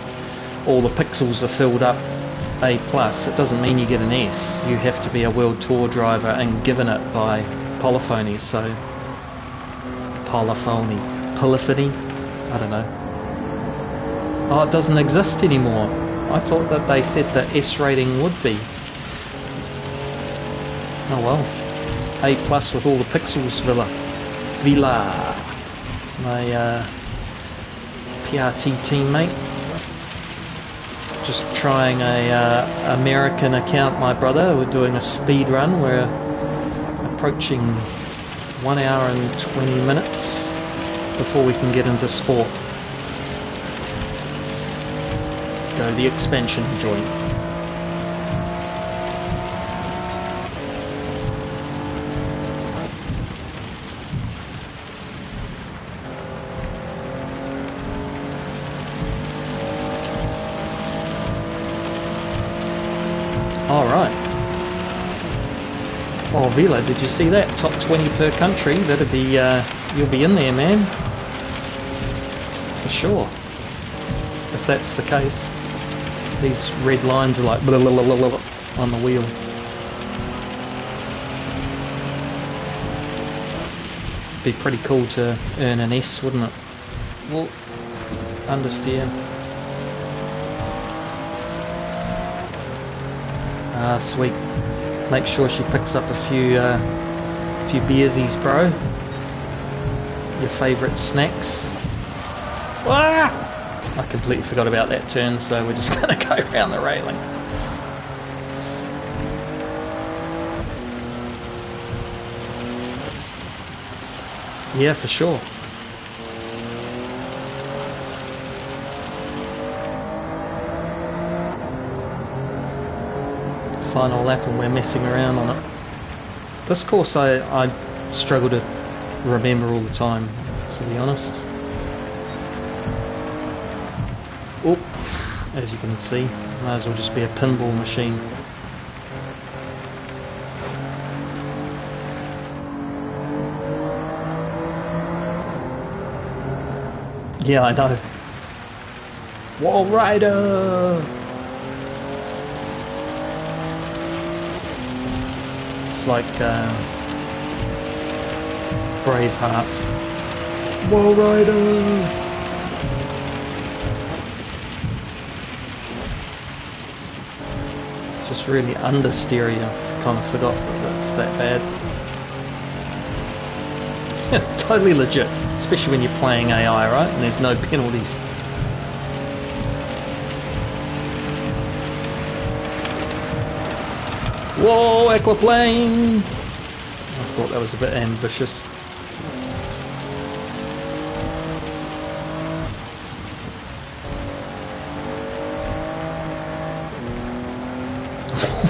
all the pixels are filled up A+, it doesn't mean you get an S. You have to be a World Tour driver and given it by Polyphony, so... Polyphony? I don't know. Oh, it doesn't exist anymore. I thought that they said that S rating would be. Oh well. A+ with all the pixels, Villa. My PRT teammate. Just trying a American account, my brother. We're doing a speed run. We're approaching 1 hour and 20 minutes before we can get into sport. Go the expansion joint. Alright. Oh, Vila, did you see that? Top 20 per country. That'd be, you'll be in there, man. For sure. If that's the case. These red lines are like blah, blah, blah, blah, blah, on the wheel. Be pretty cool to earn an S, wouldn't it? Well, understeer. Ah, sweet. Make sure she picks up a few beersies, bro. Your favourite snacks. Ah! I completely forgot about that turn, so we're just going to go around the railing. Yeah, for sure. Final lap and we're messing around on it. This course I struggle to remember all the time, to be honest. Oop, as you can see, might as well just be a pinball machine. Yeah, I know. Wall Rider! It's like Braveheart. Wall Rider! It's just really understeer. Kind of forgot that it's that bad. Totally legit, especially when you're playing AI, right? And there's no penalties. Whoa, aquaplane! I thought that was a bit ambitious.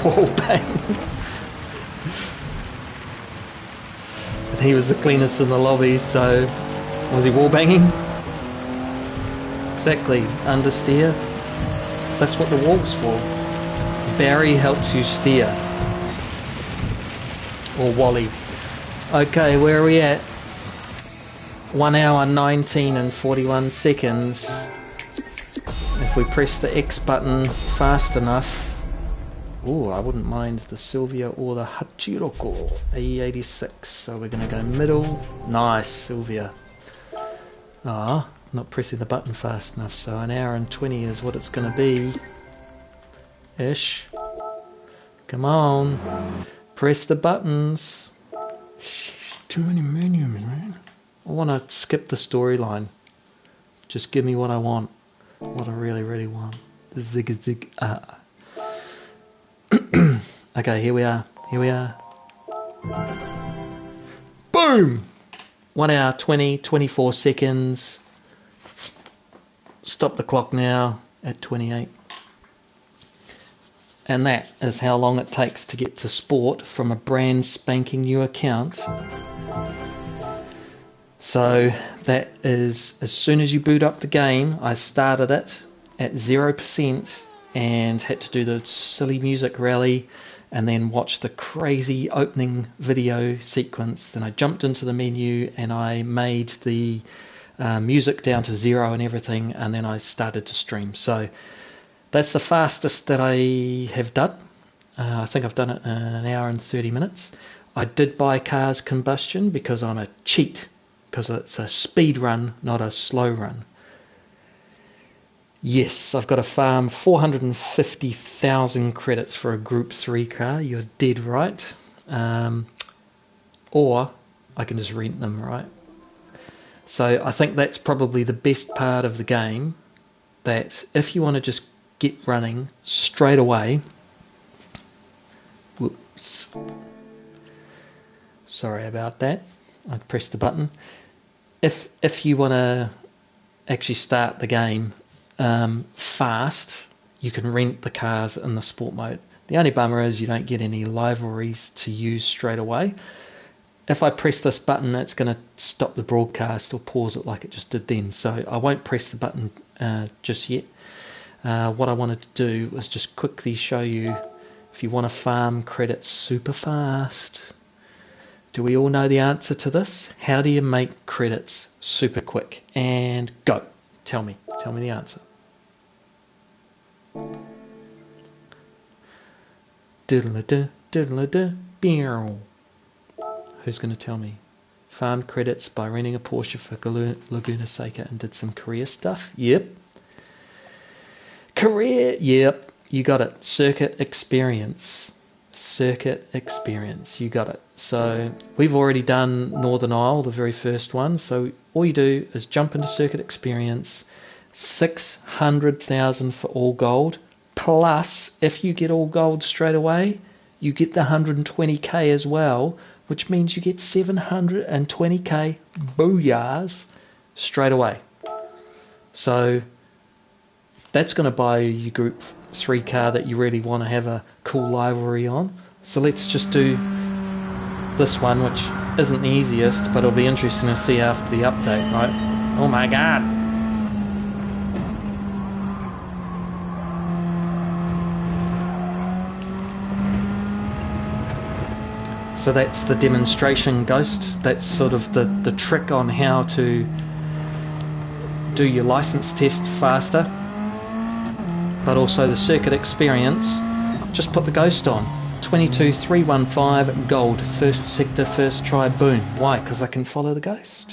Whoa, bang! He was the cleanest in the lobby, so was he wallbanging? Exactly, understeer. That's what the wall's for. Barry helps you steer. Or Wally. Okay, where are we at? 1 hour 19 and 41 seconds. If we press the X button fast enough. Ooh, I wouldn't mind the Sylvia or the Hachiroko A86. So we're going to go middle. Nice, Sylvia. Ah, not pressing the button fast enough. So an hour and 20 is what it's going to be. Ish. Come on. Press the buttons. Sheesh, too many menus, man. I want to skip the storyline. Just give me what I want. What I really, really want. Zig zig ah. Okay, here we are. Here we are. Boom! 1 hour 20, 24 seconds. Stop the clock now at 28. And that is how long it takes to get to sport from a brand spanking new account. So that is, as soon as you boot up the game, I started it at 0% and had to do the silly music rally and then watch the crazy opening video sequence. Then I jumped into the menu and I made the music down to 0 and everything, and then I started to stream. So that's the fastest that I have done. I think I've done it in 1 hour and 30 minutes. I did buy Cars Combustion because I'm a cheat, because it's a speed run, not a slow run. Yes, I've got to farm 450,000 credits for a Group 3 car. You're dead right. Or I can just rent them, right? So I think that's probably the best part of the game, that if you want to just get running straight away. Whoops. Sorry about that. I pressed the button. If you want to actually start the game fast, you can rent the cars in the sport mode. The only bummer is you don't get any liveries to use straight away. If I press this button, it's going to stop the broadcast or pause it like it just did then. So I won't press the button just yet. What I wanted to do was just quickly show you, if you want to farm credits super fast. Do we all know the answer to this? How do you make credits super quick? And go. Tell me the answer. Diddle-a-duh, diddle-a-duh, beow. Who's going to tell me? Farmed credits by renting a Porsche for Laguna Seca and did some career stuff. Yep. Career. Yep. You got it. Circuit experience. Circuit experience. You got it. So we've already done Northern Isle, the very first one. So all you do is jump into circuit experience. 600,000 for all gold. Plus, if you get all gold straight away, you get the 120k as well, which means you get 720k booyahs straight away. So that's going to buy you your Group 3 car that you really want to have a cool livery on. So let's just do this one, which isn't the easiest, but it'll be interesting to see after the update, right? Oh my god! So that's the demonstration ghost. That's sort of the trick on how to do your license test faster, but also the circuit experience, just put the Ghost on. 22315 gold, first sector, first try, boom. Why? Because I can follow the Ghost.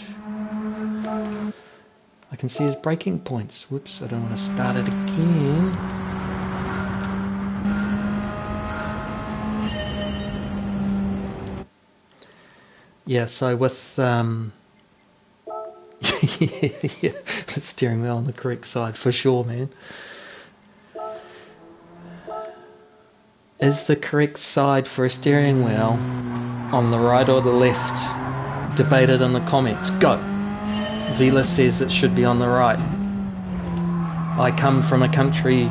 I can see his braking points. Whoops, I don't want to start it again. Yeah, so with the steering wheel on the correct side for sure, man. Is the correct side for a steering wheel on the right or the left? Debated in the comments. Go! Vila says it should be on the right. I come from a country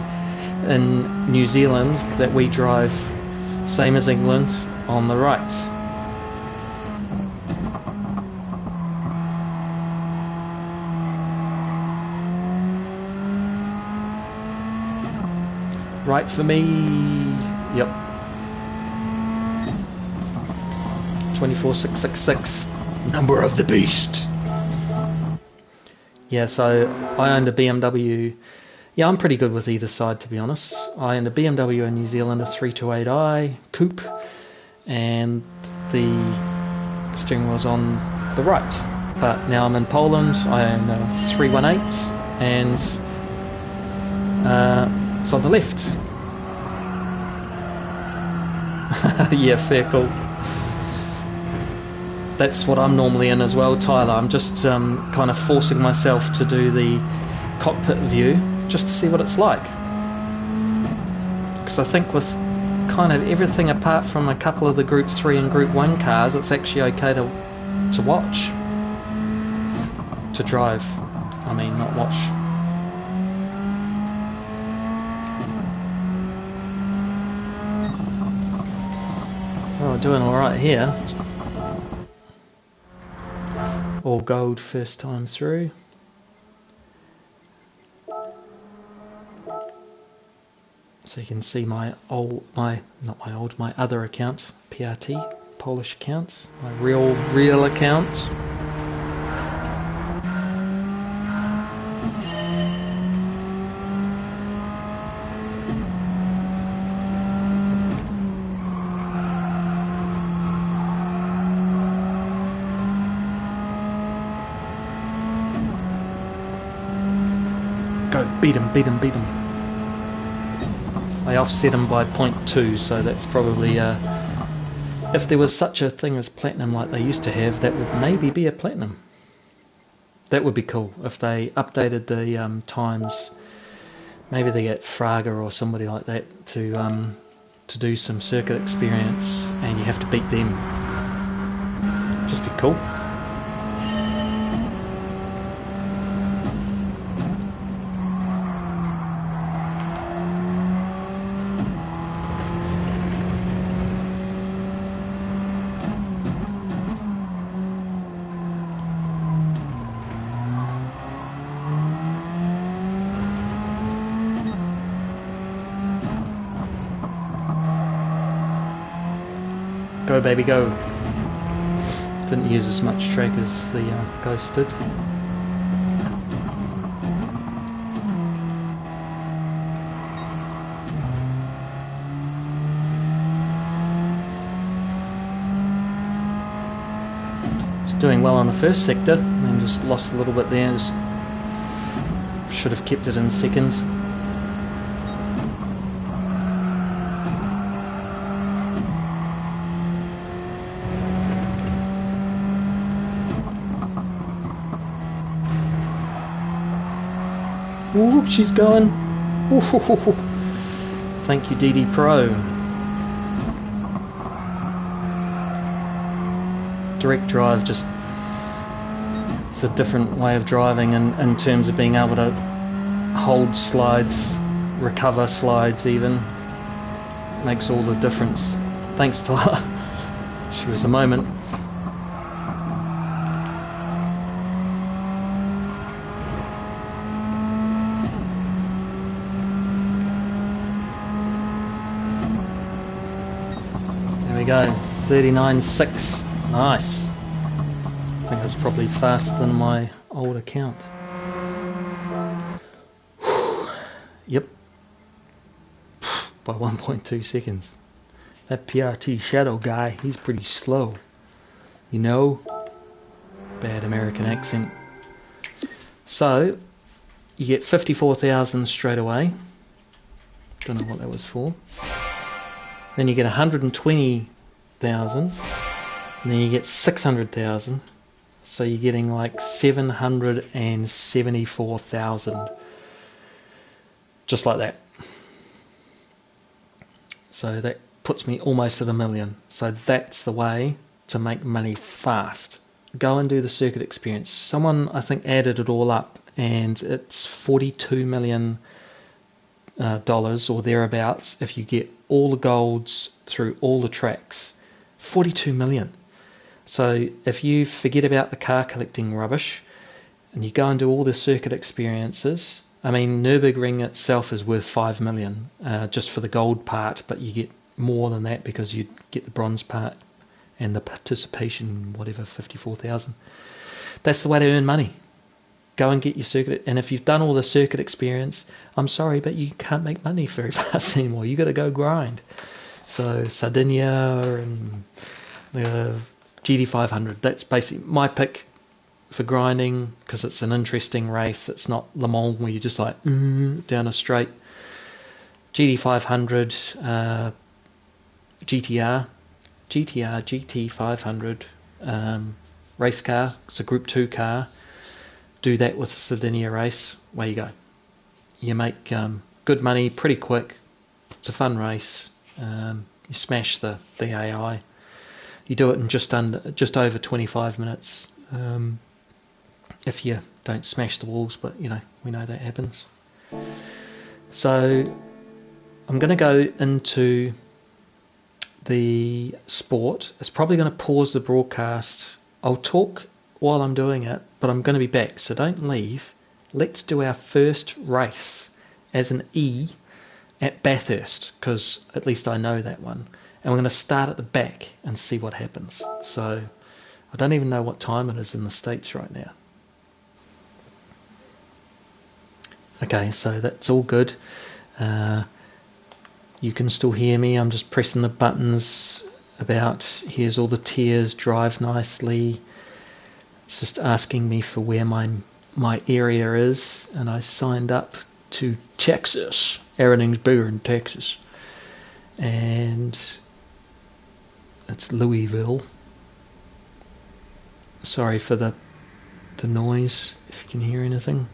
in New Zealand that we drive, same as England, on the right. Right for me. Yep. 24666. Number of the beast. Yeah, so I owned a BMW. Yeah, I'm pretty good with either side, to be honest. I owned a BMW in New Zealand, a 328i coupe, and the steering wheel's on the right. But now I'm in Poland. I own a 318, and it's on the left. Yeah, fair call. That's what I'm normally in as well, Tyler. I'm just kind of forcing myself to do the cockpit view just to see what it's like. Because I think with kind of everything apart from a couple of the Group 3 and Group 1 cars, it's actually okay to watch. To drive. I mean, not watch. Oh, doing alright here. All gold first time through. So you can see my other account, PRT, Polish account, my real account. Beat him. I offset him by 0.2, so that's probably, if there was such a thing as platinum like they used to have, that would maybe be a platinum. That would be cool, if they updated the times. Maybe they get Fraga or somebody like that to do some circuit experience, and you have to beat them. Just be cool. Go baby go. Didn't use as much track as the Ghost did. It's doing well on the first sector and just lost a little bit there. Just should have kept it in second. Ooh, she's going. Ooh, thank you, DD Pro. Direct drive, just it's a different way of driving in terms of being able to hold slides, recover slides even. Makes all the difference. Thanks, Tyler. She was a moment. Go 39.6. Nice. I think it was probably faster than my old account. Yep. By 1.2 seconds. That PRT Shadow guy, he's pretty slow. You know? Bad American accent. So, you get 54,000 straight away. Don't know what that was for. Then you get 120,000. And then you get 600,000. So you're getting like 774,000. Just like that. So that puts me almost at $1 million. So that's the way to make money fast. Go and do the circuit experience. Someone, I think, added it all up, and it's $42 million or thereabouts if you get all the golds through all the tracks. 42 million. So if you forget about the car collecting rubbish and you go and do all the circuit experiences, I mean, Nürburgring itself is worth 5 million just for the gold part, but you get more than that because you get the bronze part and the participation, whatever, 54,000. That's the way to earn money. Go and get your circuit, and if you've done all the circuit experience, I'm sorry, but you can't make money very fast anymore. You got to go grind. So Sardinia and the GT500, that's basically my pick for grinding because it's an interesting race. It's not Le Mans where you just like down a straight. GT500, GT500 race car. It's a Group 2 car. Do that with the Sardinia race. Away you go. You make good money pretty quick. It's a fun race. You smash the AI. You do it in just over 25 minutes. If you don't smash the walls, but you know, we know that happens. So I'm going to go into the sport. It's probably going to pause the broadcast. I'll talk while I'm doing it, but I'm going to be back, so don't leave. Let's do our first race as an E at Bathurst, because at least I know that one. And we're going to start at the back and see what happens. So I don't even know what time it is in the States right now. Okay, so that's all good. You can still hear me. I'm just pressing the buttons about here's all the tiers, drive nicely. It's just asking me for where my area is, and I signed up to Texas. Everything's bigger in Texas. And it's Louisville. Sorry for the noise, if you can hear anything.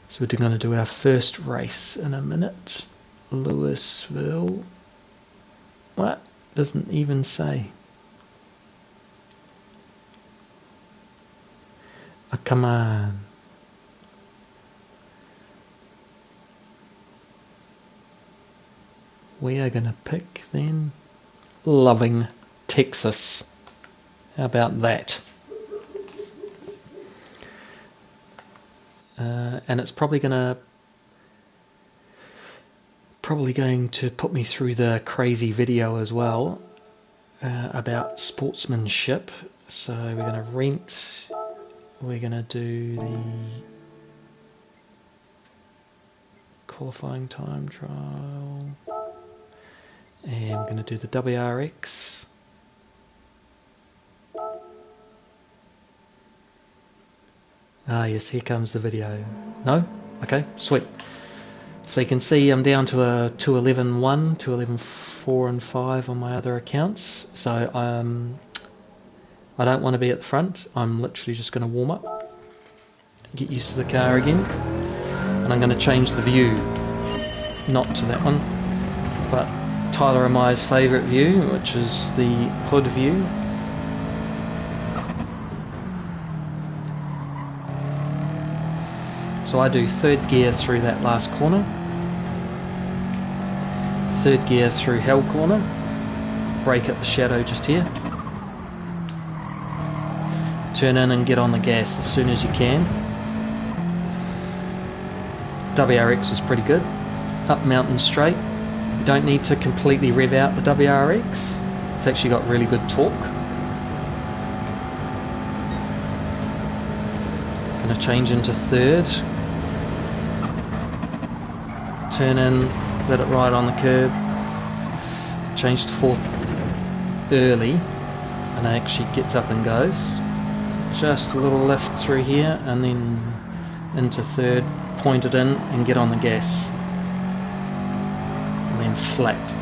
So we're going to do our first race in a minute. Louisville. What? Doesn't even say. Oh, come on. We are going to pick then Loving, Texas. How about that? And it's probably going to put me through the crazy video as well about sportsmanship. So we're going to rent. We're going to do the qualifying time trial. And we're going to do the WRX. Ah yes, here comes the video. No? Okay, sweet. So you can see I'm down to a 211.1, 211.4 and 5 on my other accounts. So I don't want to be at the front. I'm literally just going to warm up, get used to the car again, and I'm going to change the view. Not to that one, but Tyler and Mai's favourite view, which is the hood view. So I do third gear through that last corner, third gear through Hell corner, brake at the shadow just here, turn in and get on the gas as soon as you can. WRX is pretty good, up mountain straight. You don't need to completely rev out the WRX, it's actually got really good torque. Going to change into third. turn in, let it ride on the curb, change to fourth early, and it actually gets up and goes. Just a little lift through here, and then into third, point it in and get on the gas, and then flat.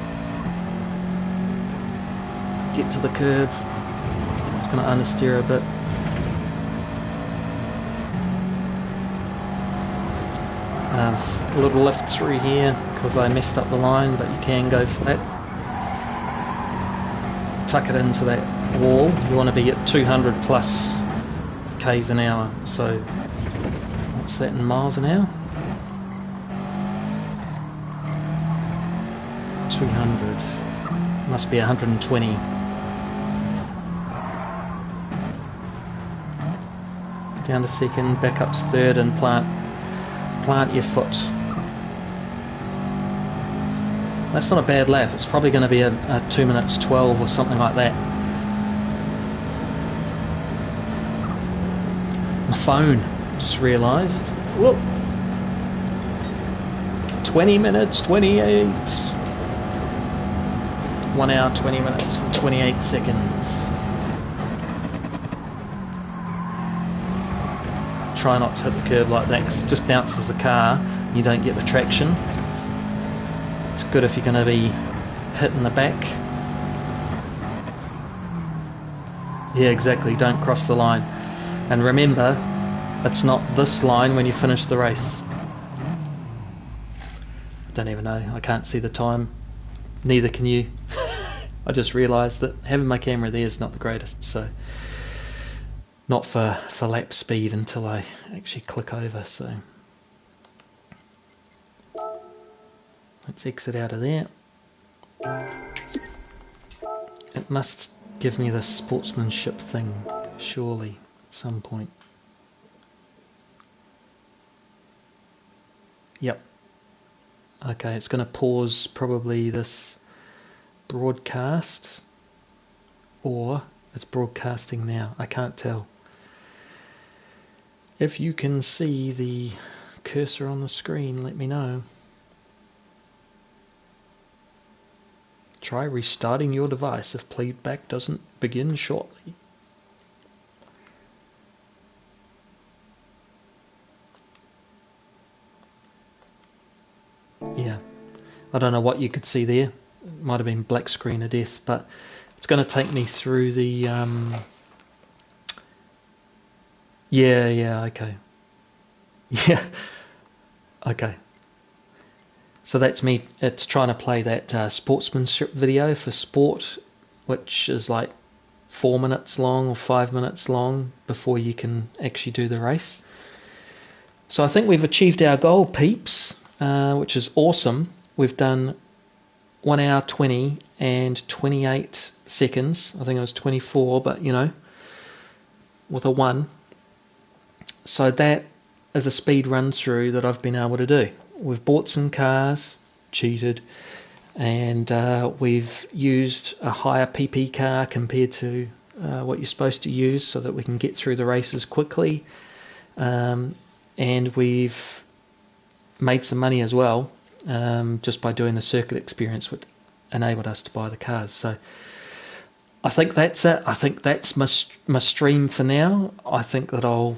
Get to the curb, it's going to understeer a bit. A little lift through here because I messed up the line, but you can go flat. Tuck it into that wall. You want to be at 200 plus k's an hour. So what's that in miles an hour? 200. Must be 120. Down to second, back up to third, and plant your foot. That's not a bad lap. It's probably going to be a 2 minutes 12 or something like that. My phone, just realised. Whoop. 20 minutes 28. 1 hour 20 minutes and 28 seconds. Try not to hit the curb like that because it just bounces the car. You don't get the traction. It's good if you're going to be hitting the back. Yeah, exactly. Don't cross the line. And remember, it's not this line when you finish the race. I don't even know. I can't see the time. Neither can you. I just realised that having my camera there is not the greatest. So. Not for lap speed until I actually click over, so let's exit out of there. It must give me the sportsmanship thing, surely, at some point. Yep. Okay, it's going to pause probably this broadcast, or it's broadcasting now. I can't tell. If you can see the cursor on the screen, let me know. Try restarting your device if playback doesn't begin shortly. Yeah, I don't know what you could see there. It might have been black screen of death, but it's going to take me through the yeah, okay. Yeah, okay. So that's me. It's trying to play that sportsmanship video for sport, which is like 4 minutes long or 5 minutes long before you can actually do the race. So I think we've achieved our goal, peeps, which is awesome. We've done 1 hour 20 and 28 seconds. I think it was 24, but you know, with a 1. So that is a speed run through that I've been able to do. We've bought some cars, cheated, and we've used a higher PP car compared to what you're supposed to use so that we can get through the races quickly. And we've made some money as well just by doing the circuit experience, which enabled us to buy the cars. So I think that's it. I think that's my stream for now. I think that I'll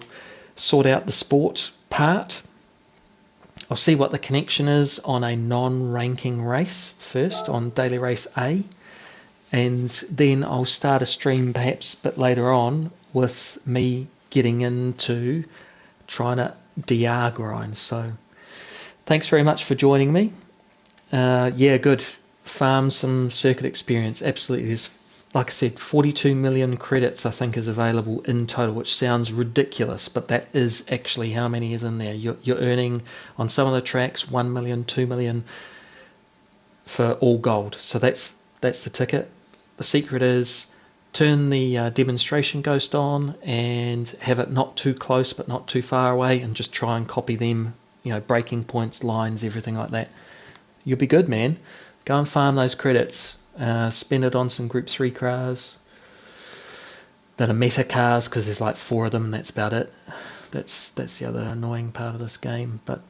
sort out the sport part. I'll see what the connection is on a non-ranking race first, on daily race A, and then I'll start a stream perhaps a bit later on with me getting into trying to DR grind. So thanks very much for joining me. Yeah, good. Farm some circuit experience. Absolutely. There's, like I said, 42 million credits I think is available in total, which sounds ridiculous, but that is actually how many is in there. You're earning on some of the tracks 1 million, 2 million for all gold. So that's the ticket. The secret is turn the demonstration ghost on and have it not too close but not too far away, and just try and copy them, you know, braking points, lines, everything like that. You'll be good, man. Go and farm those credits. Spend it on some Group 3 cars that are meta cars, because there's like 4 of them and that's about it. That's the other annoying part of this game. But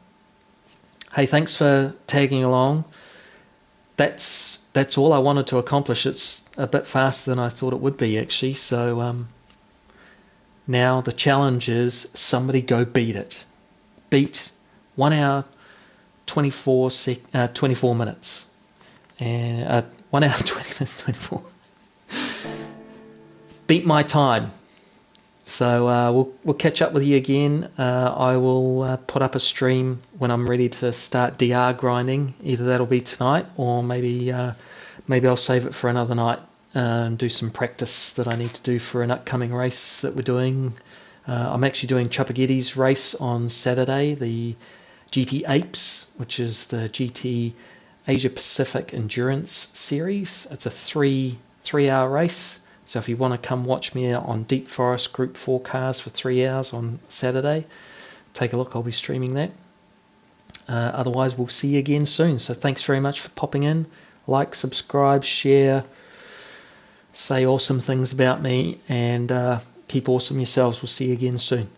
Hey, thanks for tagging along. That's all I wanted to accomplish. It's a bit faster than I thought it would be, actually. So now the challenge is somebody go beat it. Beat 1 hour 24 minutes. And 1 hour 20 minutes 24. Beat my time. So we'll catch up with you again. I will put up a stream when I'm ready to start DR grinding. Either that'll be tonight, or maybe I'll save it for another night and do some practice that I need to do for an upcoming race that we're doing. I'm actually doing Chupagetti's race on Saturday, the GT Apes, which is the GT Asia Pacific Endurance Series. It's a three-hour race. So if you want to come watch me on Deep Forest Group 4 cars for 3 hours on Saturday, take a look. I'll be streaming that. Otherwise, we'll see you again soon. So thanks very much for popping in. Like, subscribe, share, say awesome things about me, and keep awesome yourselves. We'll see you again soon.